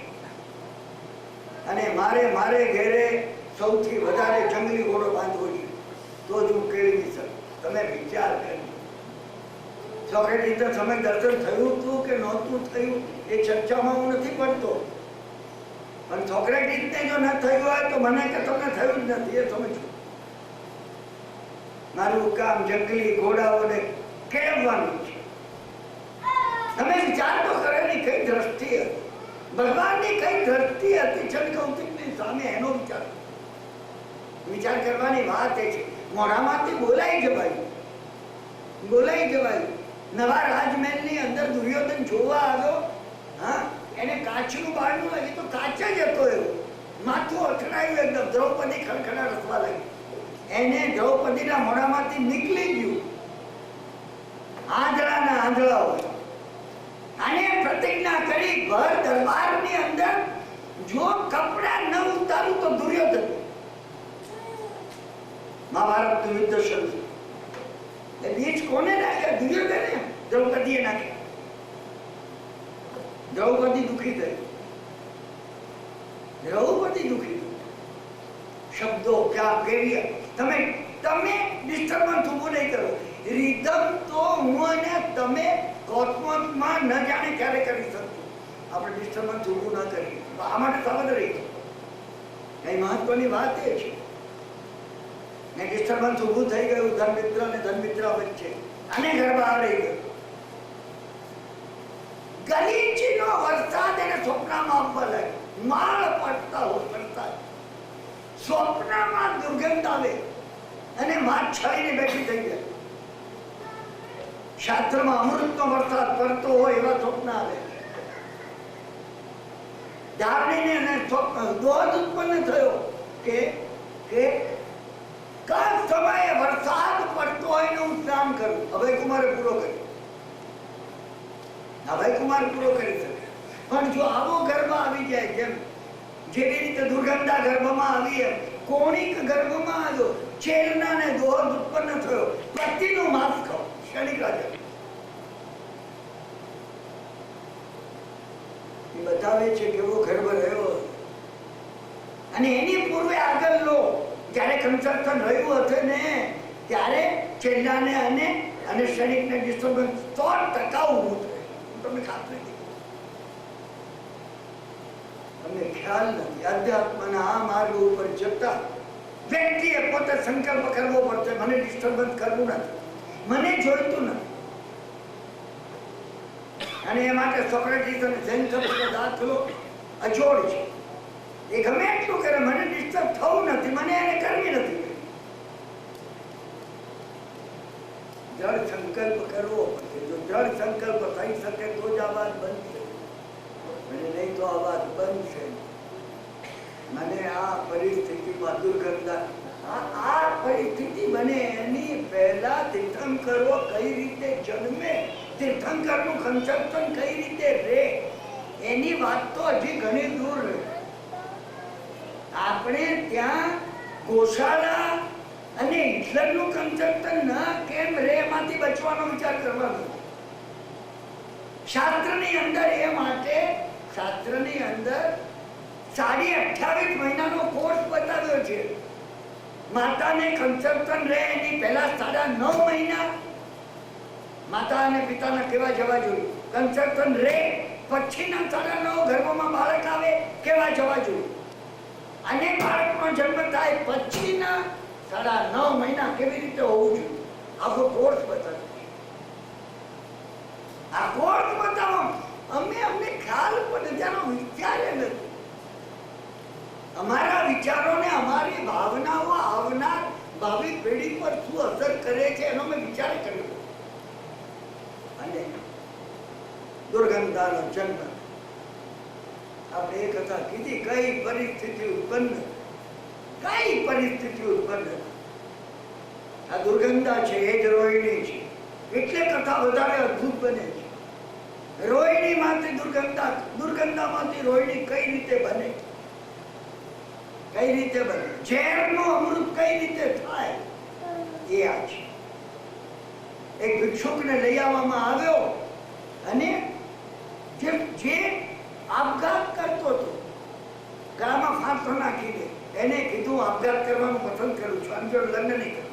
અને મારે ઘેરે સૌથી વધારે જંગલી ઘોડો બાંધવો છે, તો જ હું કેળવી શકું. તમે વિચાર કર્યો. સોક્રેટીસને સમય દર્શન થયું હતું કે નહોતું થયું એ ચર્ચામાં હું નથી પડતો, પણ સોક્રેટીસને જો ન થયું હોય તો મને કે તમને થયું જ નથી એ સમજો. મારું કામ જંગલી ઘોડાઓને કેળવવાનું છે. તમે વિચાર તો કરો એની કઈ દ્રષ્ટિ હતી, ભગવાનની કઈ દ્રષ્ટિ હતી ચંદ્રકૌતિકની સામે, એનો વિચાર કરવાની વાત એ છે. મોઢામાંથી બોલાઈ જવાય. નવા રાજમહેલની અંદર દુર્યોધન જોવા આવ્યો. હા, એને કાચનું બારણું લાગ્યું તો કાચ જ હતો એવો. માથું અથડાયું એકદમ. દ્રૌપદી ખડખડા રસવા લાગી. એને દ્રૌપદીના મોઢામાંથી નીકળી ગયું આંધળાના આંધળા હોય. અને પ્રતિજ્ઞા કરી ભર દરબારની અંદર જો કપડા ન ઉતારું તો દુર્યોધન. મહાભારતનું યુદ્ધ શરૂ. એ બીજ કોને નાખ્યા? દુર્યોધને. દ્રૌપદીએ નાખ્યા. દ્રૌપદી દુખી થઈ. શબ્દો ક્યાં કેવી. તમે ડિસ્ટર્બન્સ ઊભું નહીં કરો. રિધમ તો હું અને તમે કોસ્મોસમાં ન જાણે ક્યારે કરી શકતું. આપણે ડિસ્ટર્બન્સ ઊભું ન કરીએ. આ માટે સાવધ રહી. એ મહત્વની વાત એ છે. ને ડિસ્ટર્બન્સ ઊભું થઈ ગયું ધનમિત્ર અને ધનમિત્ર વચ્ચે અને ઘર બહાર રહી ગયો. ગલીચીનો વરસાદ એને સ્વપ્નમાં આવવા લાગ્યો. માળ પડતા હોય સ્વપ્નમાં દુર્ગંધ આવે અને માં છળીને બેઠી થઈ જાય. શાસ્ત્રમાં અમૃતનો વરસાદ પડતો હોય એવા સ્વપ્ન આવે. ધારણીને અને દોધ ઉત્પન્ન થયો કે કયા સમયે વરસાદ પડતો હોય ને હું સ્નાન કરું. અભયકુમારે પૂરો કરી શકે. પણ જો આવો ગર્ભ આવી જાય, જેવી રીતે દુર્ગંધા ગર્ભમાં આવી, કોણિક ગર્ભમાં આવ્યો, ચેરના ને દોધ ઉત્પન્ન થયો, પતિનું માંસ ખાઓ. ક્ષણિક રાજા બતાવે છે કેવો ગર્ભ રહ્યો. અને એની પૂર્વે આગળ લો જ્યારે કન્સ્ટ્રક્શન રહ્યું હતું ને ત્યારે ચેલાને અને ક્ષણિકને ડિસ્ટર્બન્સ 100% ઊભું થયું. તમને ખાતરી તમને ખ્યાલ નથી. અધ્યાત્મના આ માર્ગ ઉપર જતા વ્યક્તિએ પોતે સંકલ્પ કરવો પડશે. મને ડિસ્ટર્બન્સ કરવું નથી, મને જોઈતું નથી. અને એ માટે સોક્રેટીસ અને ઝેનથપનો દાખલો અજોડ છે. એ ગમે એટલું કરે, મને ડિસ્ટર્બ થવું નથી, મને એને કરવી નથી. જળ સંકલ્પ કરવો પડશે. જો જળ સંકલ્પ થઈ શકે તો જ આ વાત બનશે, અને નહીં તો આ વાત બનશે. મને આ પરિસ્થિતિમાં દુર્ગંધા, આ પરિસ્થિતિ બને એની પહેલા તીર્થંકરો કઈ રીતે જન્મે, તીર્થંકરનું કન્સેપ્શન કઈ રીતે રહે, એની વાત તો હજી ઘણી દૂર રહે. આપણે ત્યાં ગોશાળા અને હિટલરનું કન્સેપ્શન ન કેમ રે એમાંથી બચવાનો વિચાર કરવાનો. શાસ્ત્રની અંદર એ માટે શાસ્ત્રની અંદર 28.5 મહિનાનો કોર્સ બતાવ્યો છે. માતાને કન્સેપ્શન રહે એની પહેલા 9.5 મહિના માતા અને પિતાના કેવા જવા જોઈએ. કન્સેપ્શન રહે પછીના 9.5 ગર્ભમાં બાળક આવે કેવા જવા જોઈએ. અને બાળકનો જન્મ થાય પછીના 9.5 મહિના કેવી રીતે હોવું જોઈએ. આખો કોર્સ બતાવ્યો. આ કોર્સ બતાવો અમને ખ્યાલ પડે ત્યાંનો વિચાર નથી. અમારા વિચારોને અમારી ભાવનાઓ આવનાર ભાવિ પેઢી પર શું અસર કરે છે એનો મેં વિચાર કર્યો. અને દુર્ગંધાનો જન્મ આપણે એ કથા કીધી. કઈ પરિસ્થિતિ ઉત્પન્ન આ દુર્ગંધા છે, એ જ રોહિણી છે. એટલે કથા વધારે અદ્ભુત બને છે. રોહિણીમાંથી દુર્ગંધામાંથી રોહિણી કઈ રીતે બને? કઈ રીતે બને? ઝેરનો અમૃત કઈ રીતે થાય? એ આ છે. એક ભિક્ષુકને લઈ આવવામાં આવ્યો અને જે આપઘાત કરતો હતો, ગળામાં ફાંસો નાખી દે, એને કીધું આપઘાત કરવાનું પસંદ કરું છું, આમ જોડે લગ્ન નહીં કરું.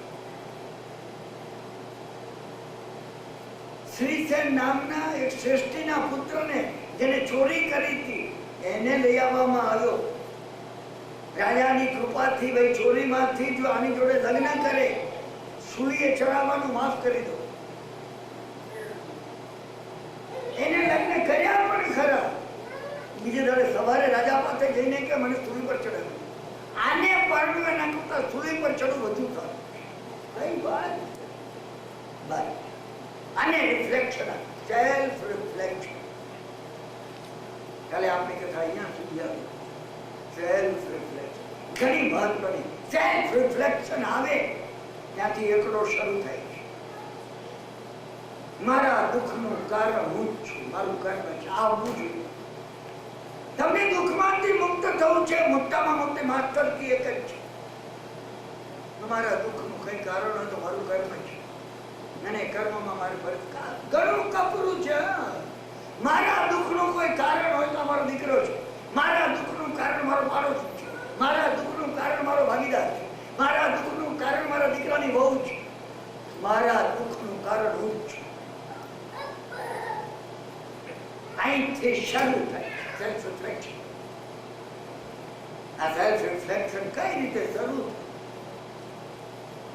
શ્રીસેન નામના એક શ્રેષ્ઠીના પુત્રને જેને ચોરી કરી હતી એને લઈ આવવામાં આવ્યો. રાજાની કૃપાથી ભાઈ ચોરીમાંથી જો આની જોડે લગ્ન કરે, સૂઈએ ચડાવવાનું માફ કરી દો. એને લગ્ન કર્યા પણ ખરા. બીજે દાડે સવારે રાજા પાસે જઈને કે મને સૂઈ પર ચડાવ્યું. આને પરણવા ના કરતા સૂઈ પર ચડવું વધુ સારું. કઈ વાત બસ. આને રિફ્લેક્શન, સેલ્ફ રિફ્લેક્શન. કાલે આપણે કથા અહીંયા સુધી આવી. સેલ્ફ રિફ્લેક્શન ઘણી મહત્વની. સેલ્ફ રિફ્લેક્શન આવે ત્યાંથી એકડો શરૂ થાય છે. મારા દુઃખનું કારણ હું જ છું, મારું કર્મ છે, આવવું જોઈએ. તમને દુઃખમાંથી મુક્ત થવું છે, મોટામાં મોટી માસ્ટર કી એક જ છે. તમારા દુઃખનું કઈ કારણ હોય તો મારું કર્મ છે, અને કર્મમાં મારું ઘણું કપરું છે. મારા દુઃખનું કોઈ કારણ હોય તો મારો દીકરો છે, મારા દુઃખનું કારણ મારો પાડોશી છે, મારા દુઃખનું કારણ મારો ભાગીદાર છે, મારા દુઃખનું કારણ મારા દીકરાની વહુ છે, મારા દુઃખનું કારણ હું જ છું. અહીંથી શરૂ થાય સેલ્ફ રિફ્લેક્શન. આ સેલ્ફ રિફ્લેક્શન કઈ રીતે શરૂ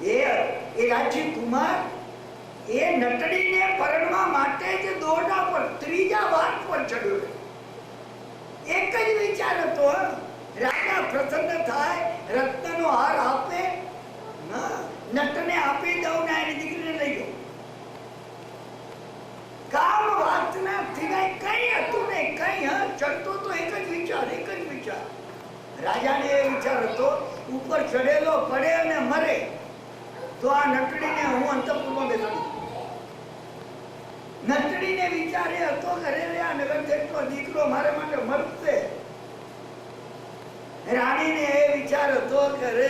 થાય? એ રાજકુમાર એ નટડીને પરણવા માટે જ દોરડા પર ત્રીજા વાર પર ચડ્યો. એક જ વિચાર હતો, રાજા પ્રસન્ન થાય, રત્નનો હાર આપે, નટને આપી દઉં ને એની દીકરીને લઈ જાઉં. કામ વાસના સિવાય કઈ હતું ને કઈ ચડતો તો એક જ વિચાર. રાજાને એ વિચાર હતો, ઉપર ચડેલો પડે અને મરે તો આ નટડીને હું અંતઃપુરમાં બેસાડું. નટડીને વિચારે હતો કે રે આ નગર જેટલો દીકરો મારે માટે મરશે. રાણીને એ વિચાર હતો કે રે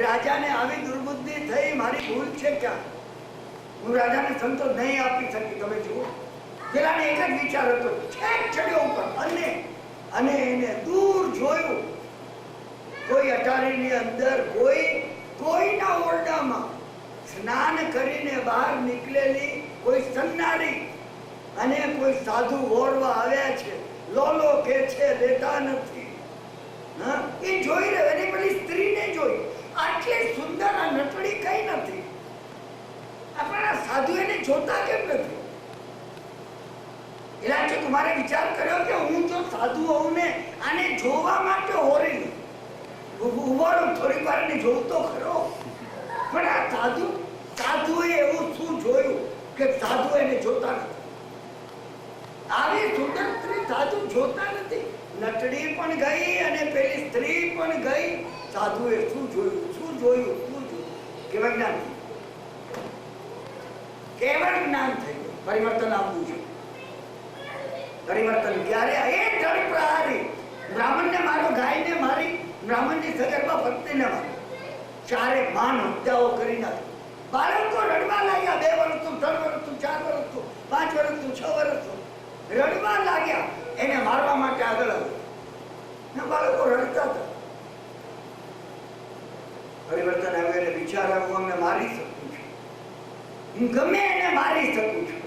રાજાને આવી દુર્બુદ્ધિ થઈ, મારી ભૂલ છે ક્યાં? હું રાજાને સંતોષ નહીં આપી શકી. તમે જુઓ, પેલાને એક જ વિચાર હતો, છેક ચડ્યો ઉપર અને એને દૂર જોયું. કોઈ અટારીની અંદર, કોઈના ઓરડામાં સ્નાન કરીને બહાર નીકળેલી કોઈ સન્નારી અને કોઈ સાધુ ઓરવા આવ્યા છે. લોલો કે છે, લેતા નથી. એ જોઈ રહ્યો, એની પેલી સ્ત્રીને જોઈ. આટલી સુંદર આ નટડી કઈ નથી. આપણા સાધુ એને જોતા કેમ નથી? એલા છે તમારે વિચાર કર્યો કે હું જો સાધુ હોઉં ને આને જોવા માટે હોરેલી ઉભારું, થોડી વાર ને જોઉં તો ખરો. પણ આ સાધુએ એવું શું જોયું કે સાધુ એને જોતા નથી? આવી સુંદર સ્ત્રી સાધુ જોતા નથી. નટડી પણ ગઈ અને પેલી સ્ત્રી પણ ગઈ. સાધુએ શું જોયું? કેવળ જ્ઞાન થઈ ગયું. પરિવર્તન આવવું છે. પરિવર્તન ક્યારે? એ જળ પ્રહારી બ્રાહ્મણને મારો, ગાયને મારી, બ્રાહ્મણની સગર્ભા પત્નીને મારી, ચારે માન હત્યાઓ કરી નાખી. બાળકો રડવા લાગ્યા. 2 વર્ષનું, 3 વર્ષનું, 4 વર્ષનું, 5 વર્ષનું, 6 વર્ષનું રડવા લાગ્યા. એને મારવા માટે આગળ આવ્યો. બાળકો રડતા હતા. પરિવર્તન આવ્યું. એને વિચાર આવ્યો, અમને મારી શકું છું, હું ગમે એને મારી શકું છું,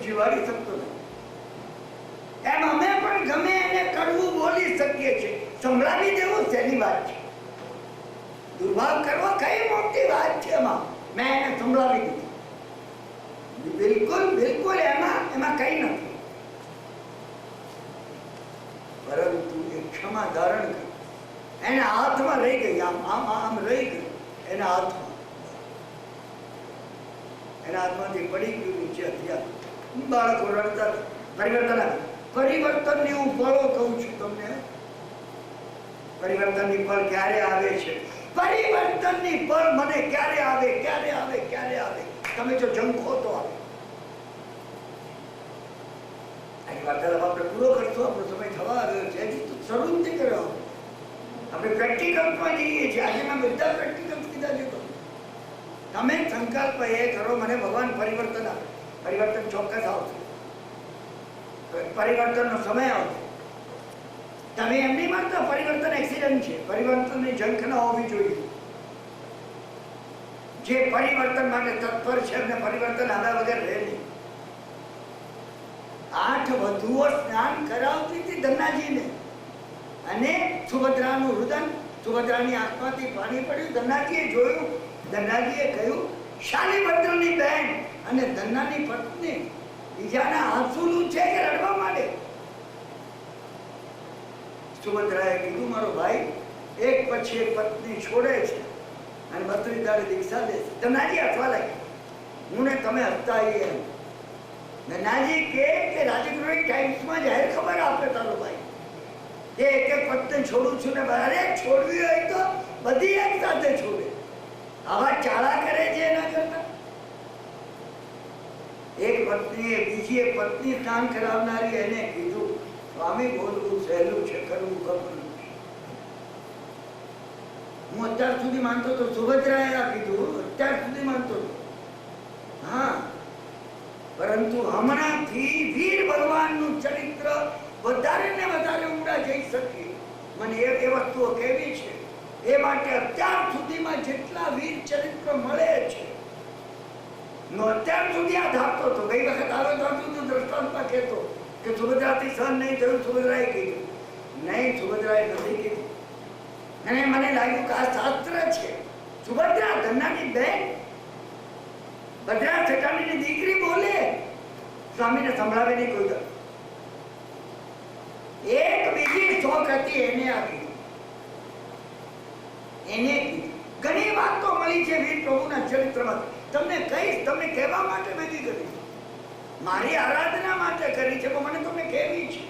જીવાડી શકતો નથી. એમ અમે પણ ગમે એને કડવું બોલી શકીએ છીએ. સંભળાવી દેવું સહેલી વાત છે. દુર્ભાવ કરવો કઈ મોટી વાત છે? એમાં મેં એને સંભળાવી દીધું. બિલકુલ એમાં કઈ નથી. પરંતુ એ ક્ષમા ધારણ કરી એના હાથમાં રહી ગઈ. આમ રહી ગઈ એના હાથમાંથી પડી ગયું નીચે હથિયાર. બાળકો રડતા. પરિવર્તનની હું ફળો કહું છું તમને. પરિવર્તનની ફળ ક્યારે આવે છે? પરિવર્તનની ફળ મને ક્યારે આવે? તમે જો ઝંખો તો આવે. આજની વાર્તાલાપ આપણે પૂરો કરશું. આપણો સમય થવા આવ્યો છે. હજી તો શરૂ નથી કર્યો. આપણે પ્રેક્ટિકલ્સમાં જઈએ છીએ. આજે મેં બધા પ્રેક્ટિકલ્સ કીધા છે. તમે સંકલ્પ એ કરો, મને ભગવાન પરિવર્તન આપે. પરિવર્તન ચોક્કસ આવશે. પરિવર્તનનો સમય આવશે. તમે એમ નહીં માનતા પરિવર્તન એક્સિડન્ટ છે. પરિવર્તનની ઝંખ ન હોવી જોઈએ. જે પરિવર્તન માટે તત્પર છે એમને પરિવર્તન આવ્યા વગર રહે નહીં. 8 વધુઓ સ્નાન કરાવતી હતી ધન્નાજીને, અને સુભદ્રાનું રુદન, સુભદ્રાની આંખમાંથી પાણી પડ્યું. ધન્નાજીએ જોયું. ધન્નાજીએ કહ્યું, શાલીભદ્રની બહેન અને ધન્નાની પત્ની બીજાના આંસુનું છે કે રડવા માંડે? સુભદ્રાએ કીધું, મારો ભાઈ એક પછી એક પત્ની છોડે છે અને 32 દાડે દીક્ષા દે છે. ધન્નાજી હસવા લાગ્યા. હું ને તમે હસતા આવીએ એમ. ધન્નાજી કે રાજગૃહ ટાઈમ્સમાં જાહેર ખબર આપે તારો ભાઈ કે એક પત્ની છોડું છું ને અરે છોડવી હોય તો બધી એક સાથે છોડે. આવા ચાળા કરે છે એના કરતા. એક પત્નીએ બીજી એક પત્ની સ્નાન કરાવનારી એને કીધું, સ્વામી બોલવું સહેલું છે, કરવું કપરું છે. હું અત્યાર સુધી માનતો હતો સુભદ્રાએ આ કીધું, અત્યાર સુધી માનતો હતો. હા, પરંતુ હમણાંથી વીર ભગવાનનું ચરિત્ર વધારે ને વધારે ઊંડા જઈ શકે મને એ વસ્તુઓ કેવી છે. એ માટે અત્યાર સુધીમાં જેટલા વીર ચરિત્ર મળે છે, અત્યાર સુધી આ ધારતો હતો. ગઈ વખત આવ્યો તો સુધી દ્રષ્ટાંતમાં કહેતો કે સુભદ્રાથી સહન નહીં થયું. સુભદ્રાએ કીધું નહીં, સુભદ્રાએ નથી કીધું. અને મને લાગ્યું કે આ શાસ્ત્ર છે. સુભદ્રા ધન્નાની બહેન, ભદ્રા ચટાણીની દીકરી બોલે, સ્વામીને સંભળાવે નહીં કોઈ દર. એક બીજી શોખ હતી એને આપી, એને ઘણી વાતો મળી છે વીર પ્રભુના ચરિત્રમાં. તમને કહીશ, તમને કહેવા માટે બધી કરી, મારી આરાધના માટે કરી છે, પણ મને તમને કહેવી છે.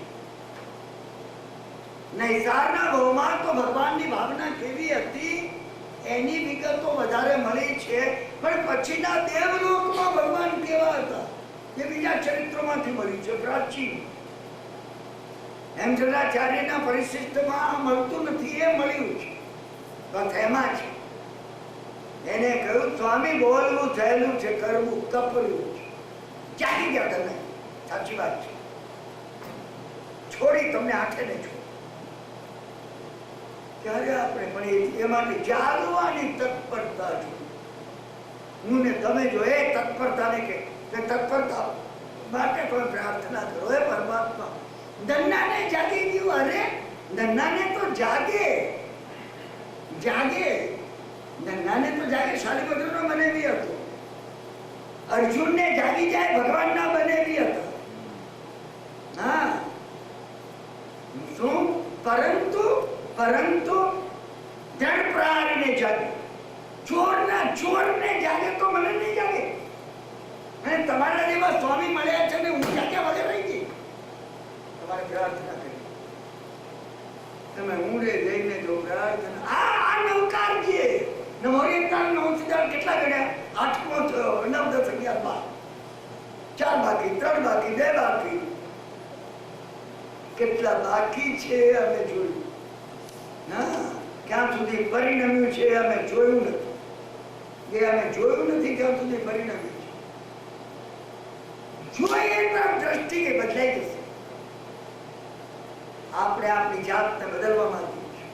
નૈસારના બહુમાં તો ભગવાનની ભાવના કેવી હતી એની વિગતો વધારે મળી છે, પણ પછીના દેવલોકમાં ભગવાન કેવા હતા એ બીજા ચરિત્રોમાંથી મળી છે. પ્રાચીન હેમચંદ્રાચાર્યના પરિશિષ્ટમાં મળતું નથી, એ મળ્યું છે. બસ એમાં છે. એને કહ્યું, સ્વામી બોલવું સહેલું છે, કરવું કપરું છે. જાગી ગયા તમે, સાચી વાત છે. છોડી તમને આંખે ને છોડી. ત્યારે આપણે પણ એ માટે જાગવાની તત્પરતા જોઈએ. હું ને તમે જો એ તત્પરતાને કે તત્પરતા માટે કોઈ પ્રાર્થના કરો. એ પરમાત્મા ધન્નાને જાગી ગયું. અરે ધન્નાને તો જાગે, ધન્નાને તો જાગે. શાલીભદ્રનો બનેવી હતો. અર્જુનને જાગી જાય ભગવાનના બનેવી હતા. હા, શું? પરંતુ જડ પ્રહારીને જાગે, ચોરને જાગે તો મને નહીં જાગે. અને તમારા જેવા સ્વામી મળ્યા છે ને હું જાગ્યા વગર રહી ગઈ. તમારે પ્રાર્થના કરી, તમે ઊંડે જઈને જો પ્રાર્થના. આ નવકાર છે. નવોરિયંતાલ 9 કેટલા ગણ્યા? 8મો થયો. 9, 10, 11, 12, 4 બાકી, 3 બાકી, 2 બાકી. કેટલા બાકી છે અમે જોયું. હા, ક્યાં સુધી પરિણમ્યું છે અમે જોયું નથી. એ અમે જોયું નથી ક્યાં સુધી પરિણમ્યું છે. જોઈએ તો દ્રષ્ટિ કે બદલાઈ જશે. આપણે આપણી જાતને બદલવા માંગીએ છીએ.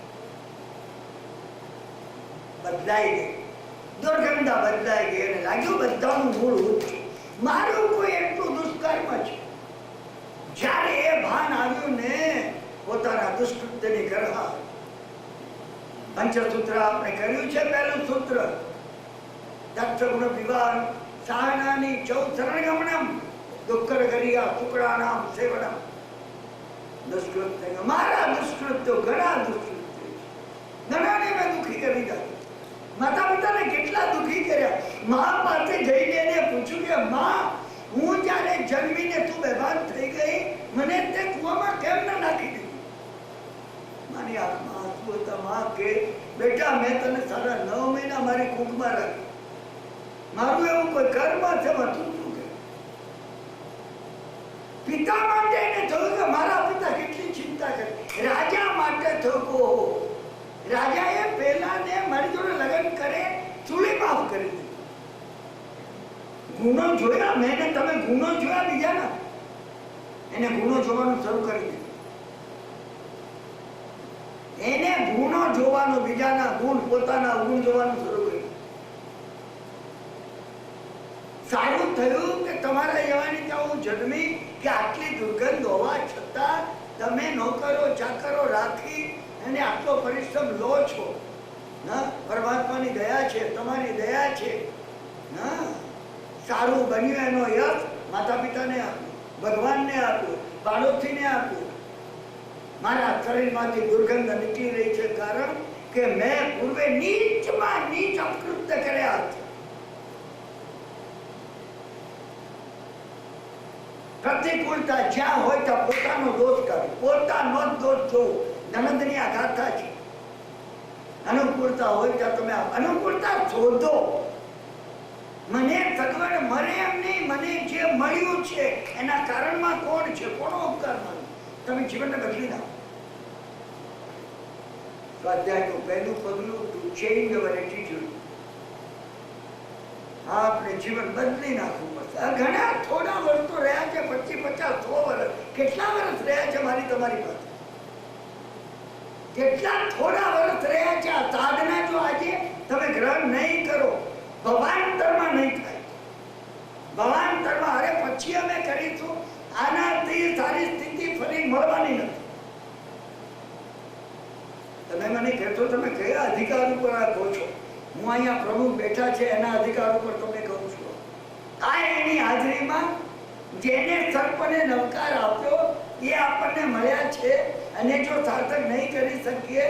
બદલાઈ ગઈ, દુર્ગંધા બદલાઈ ગઈ અને લાગ્યું બધાનું મૂળ ઊંચું. મારું કોઈ એટલું દુષ્કર્મ છે. જ્યારે એ ભાન આવ્યું ને પોતાના દુષ્કૃત્યની કરવા, પંચસૂત્ર આપણે કર્યું છે. પહેલું સૂત્ર દક્ષ ગુણ વિવાહ સાહનાની 14 શરણગમનમ દુઃખર કર્યા ટુકડાનામ સેવનમ. દુષ્કૃત્ય, મારા દુષ્કૃત્યો ઘણા દુષ્કૃત્ય, ઘણાને મેં દુઃખી કરી દીધા. માતા પિતાને કેટલા દુઃખી કર્યા. મા પાસે જઈને એને પૂછ્યું કે મા, હું જ્યારે જન્મીને તું બેભાન થઈ ગઈ, મને તે કૂવામાં કેમ ન નાખી દીધું? મારી આંખમાં આંસુ હતા. માં કે બેટા, મેં તને સારા 9 મહિના મારી કુંભમાં રાખી. મારું એવું કોઈ કર્મ છે? તું શું કે પિતા માટે એને થયું કે મારા પિતા કેટલી ચિંતા કરે. રાજા માટે થયું. રાજાએ પહેલાને મારી જોડે લગ્ન કરે, ચૂલી માફ કરી દીધી. ગુનો જોયા મેં, તમે ગુનો જોયા બીજાના, એને ગુનો જોવાનું શરૂ કરી દીધું. એને ગુનો જોવાનું, બીજાના ગુણ, પોતાના ગુણ જોવાનું શરૂ કર્યું. સારું થયું કે તમારા જવાની ત્યાં હું જન્મી, કે આટલી દુર્ગંધ હોવા છતાં તમે નોકરો ચાકરો રાખી અને આટલો પરિશ્રમ લો છો. ના, પરમાત્માની દયા છે, તમારી દયા છે. ના, સારું બન્યું એનો યશ માતા પિતાને આપ્યું, ભગવાનને આપ્યું, પાડોશીને આપ્યું. મારા શરીરમાંથી દુર્ગંધ નીકળી રહી છે કારણ કે મેં પૂર્વે નીચમાં નીચ અપકૃત્ય કર્યા હતા. પ્રતિકૂળતા જ્યાં હોય ત્યાં પોતાનો દોષ કાઢો, પોતાનો જ દોષ જોવો. નનંદની આ ગાથા છે. અનુકૂળતા હોય ત્યાં તમે અનુકૂળતા શોધો. મને સગવડ મળે એમ નહીં, મને જે મળ્યું છે એના કારણમાં કોણ છે, કોનો ઉપકાર માનો, તમે જીવનને બદલી નાખો. સ્વાધ્યાયનું પહેલું પગલું ટુ ચેન્જ અવર એટીટ્યુડ. આપણે જીવન બદલી નાખવું પડશે. ઘણા થોડા વર્ષ તો રહ્યા છે, 25, 50, 100 વર્ષ. કેટલા વર્ષ રહ્યા છે મારી તમારી પાસે? કેટલા થોડા વર્ષ રહ્યા છે. આ સાધના જો આજે તમે ગ્રહણ નહીં કરો, ભવાંતરમાં નહીં થાય. ભવાંતરમાં અરે પછી અમે કરીશું, આનાથી સારી સ્થિતિ ફરી મળવાની નથી. તમે મને કહેતો તમે કયા અધિકાર ઉપર આ કહો છો? હું અહીંયા પ્રમુખ બેઠા છે એના અધિકાર ઉપર તમને કહું છું. આ એની હાજરીમાં જેને સર્પને નવકાર આપ્યો એ આપણને મળ્યા છે, અને જો સાર્થક નહીં કરી શકીએ,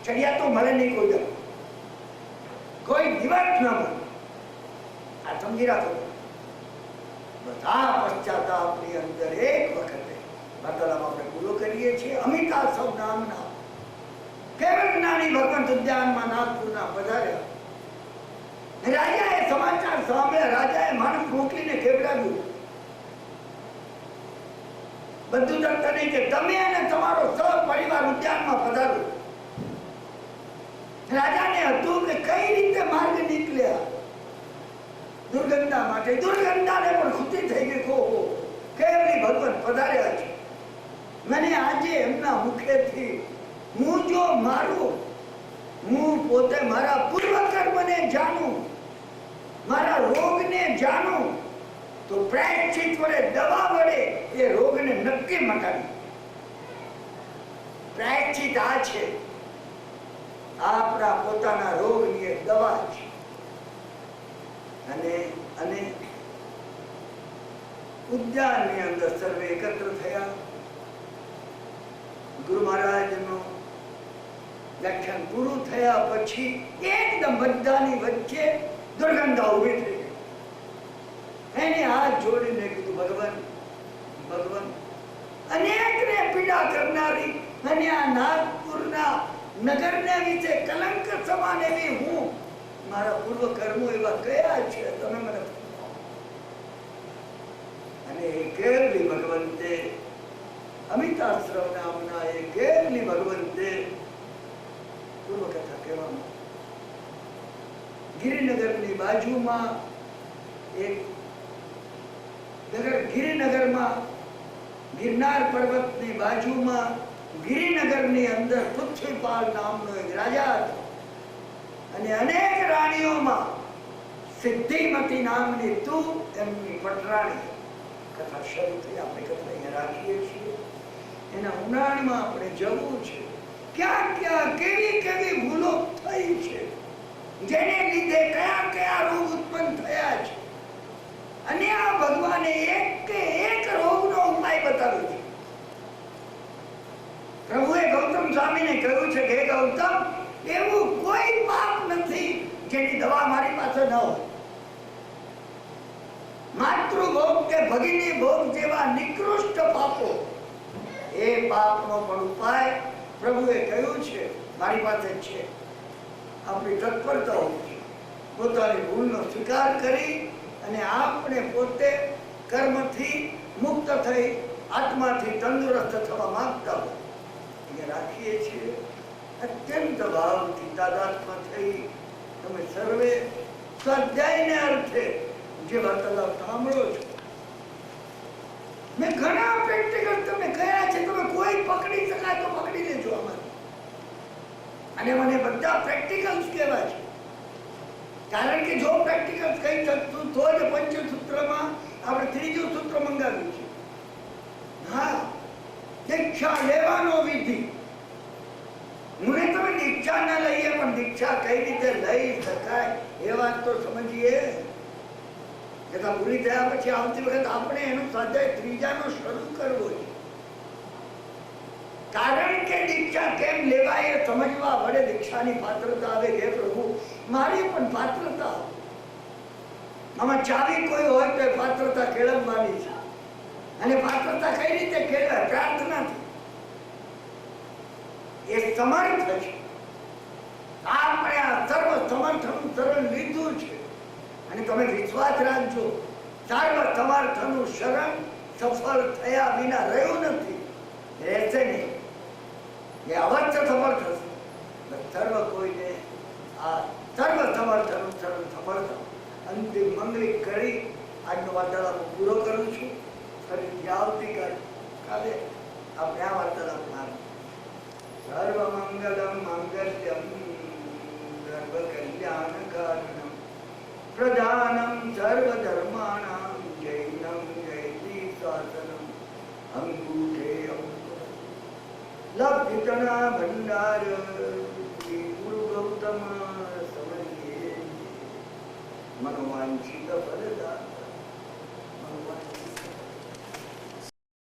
ચડિયા તો મળે નહીં કોઈ દિવસ, કોઈ દિવસ ન મળે. આ સમજી રાખો. બધા પશ્ચાતાપની અંદર એક વખતે વાર્તાલાપ આપણે પૂરો કરીએ છીએ. અમિતા સૌ નામના કેવળ જ્ઞાની ભગવંત ઉદ્યાનમાં નાગપુરના પધાર્યા. રાજાએ સમાચાર સાંભળ્યા. રાજાએ માણસ મોકલીને કેવડાવ્યું. બધું તને કે તમે અને તમારો સહ પરિવાર ઉદ્યાનમાં પધારો. રાજાને હતું કે કઈ રીતે માર્ગ નીકળ્યા દુર્ગંધા માટે. દુર્ગંધાને પણ ખુશી થઈ ગઈ. કેવલી ભગવાન પધાર્યા છે. મને આજે એમના મુખેથી હું જો મારું, હું પોતે મારા પૂર્વકર્મને જાણું, મારા રોગને જાણું, તો પ્રાયશ્ચિત વડે, દવા વડે એ રોગને નક્કી મટાડી. પ્રાયશ્ચિત આ છે, આપણા પોતાના રોગની એક દવા છે. અને ઉદ્યાનની અંદર સર્વે એકત્ર થયા. ગુરુ મહારાજનું વ્યાખ્યાન પૂરું થયા પછી એકદમ બધાની વચ્ચે દુર્ગંધા ઉભી થઈ ગઈ. એને હાથ જોડીને કીધું, ભગવાન, ભગવાન, અનેકને પીડા કરનારી અને આ નાગપુરના નગરને વિશે કલંક સમાન એવી હું, મારા પૂર્વ કર્મો એવા કયા છે તમે મને. અને એ કેવલી ભગવંતે, અમિતાશ્રમ નામના એ કેવલી ભગવંતે પૂર્વકથા કહેવામાં. ગિરિનગરની બાજુમાં એક નગર, ગિરિનગરમાં ગિરનાર પર્વતની બાજુમાં ગિરિનગરની અંદર પૃથ્વીપાલ નામનો એક રાજા હતો. અને અનેક રાણીઓમાં સિદ્ધિમતી નામની તું એમની પટરાણી. કથા શરૂ થઈ. આપણે કથા અહીંયા રાખીએ છીએ. એના ઊંડાણમાં આપણે જવું છે. ક્યાં ક્યાં કેવી કેવી ભૂલો થઈ છે, જેને લીધે કયા કયા રોગ ઉત્પન્ન થયા છે. અને આ ભગવાને એક કે એક રોગનો ઉપાય બતાવ્યો છે. પ્રભુએ ગૌતમ સ્વામીને કહ્યું છે કે ગૌતમ, એવું કોઈ પાપ નથી જેની દવા મારી પાસે ન હોય. માતૃભોગ કે ભગિની ભોગ જેવા નિકૃષ્ટ પાપો, એ પાપનો પણ ઉપાય પ્રભુએ કહ્યું છે મારી પાસે છે. આપણી તત્પરતા હોવી છે પોતાની ભૂલનો સ્વીકાર કરી અને આપણે પોતે કર્મથી મુક્ત થઈ આત્માથી તંદુરસ્ત થવા માંગતા હોય અહીંયા રાખીએ છીએ. અત્યંત ભાવથી તાદાત્મ્ય થઈ તમે સર્વે સ્વાધ્યાયને અર્થે જે વાર્તાલાપ સાંભળો છો, મેં ઘણા પ્રેક્ટિકલ તમે કયા છે, તમે કોઈ પકડી શકાય તો પકડી લેજો આમાં. અને મને બધા પ્રેક્ટિકલ્સ કહેવા છે, કારણ કે જો પ્રેક્ટિકલ્સ કહી શકતું તો જ પંચસૂત્રમાં આપણે ત્રીજું સૂત્ર મંગાવ્યું છે. હા, દીક્ષા લેવાનો વિધિ. હું તમે દીક્ષા ના લઈએ, પણ દીક્ષા કઈ રીતે લઈ શકાય એ વાત તો સમજીએ. પૂરી થયા પછી આવતી વખત આપણે એનો સ્વાધ્યાય ત્રીજાનો શરૂ કરવો છે. કારણ કે દીક્ષા કેમ લેવાય એ સમજવા વડે દીક્ષાની પાત્રતા આવે. હે પ્રભુ, મારી પણ પાત્રતા, આમાં ચાવી કોઈ હોય તો પાત્રતા કેળવવાની છે. અને પાત્રતા કઈ રીતે કેળવાય? પ્રાર્થનાથી. એ સમર્થ છે. આપણે આ સર્વ સમર્થનું શરણ લીધું છે. અને તમે વિશ્વાસ રાખજો, સર્વ સમર્થનું શરણ સફળ થયા વિના રહ્યું નથી, રહેશે નહીં. એ અવશ્ય સફળ થશે. સર્વ કોઈને આ સર્વ સમર્થનું શરણ સફળ થશે. અંતિમ મંગલિક કરી આજનો વાર્તાલાપ પૂરો કરું છું. ફરીથી આવતીકાલે આપણે આ વાર્તાલાપ મારું. સર્વ મંગલમ મંગલ્યમ સર્વ કલ્યાણકારણમ પ્રધાનમ સર્વ ધર્માણામ જૈનમ જયતિ શાસનમ અંગૂઠે લબ્ધિતના ભંડાર શ્રી ગુરુ ગૌતમ સમયે મનોવાંછિત ફલદા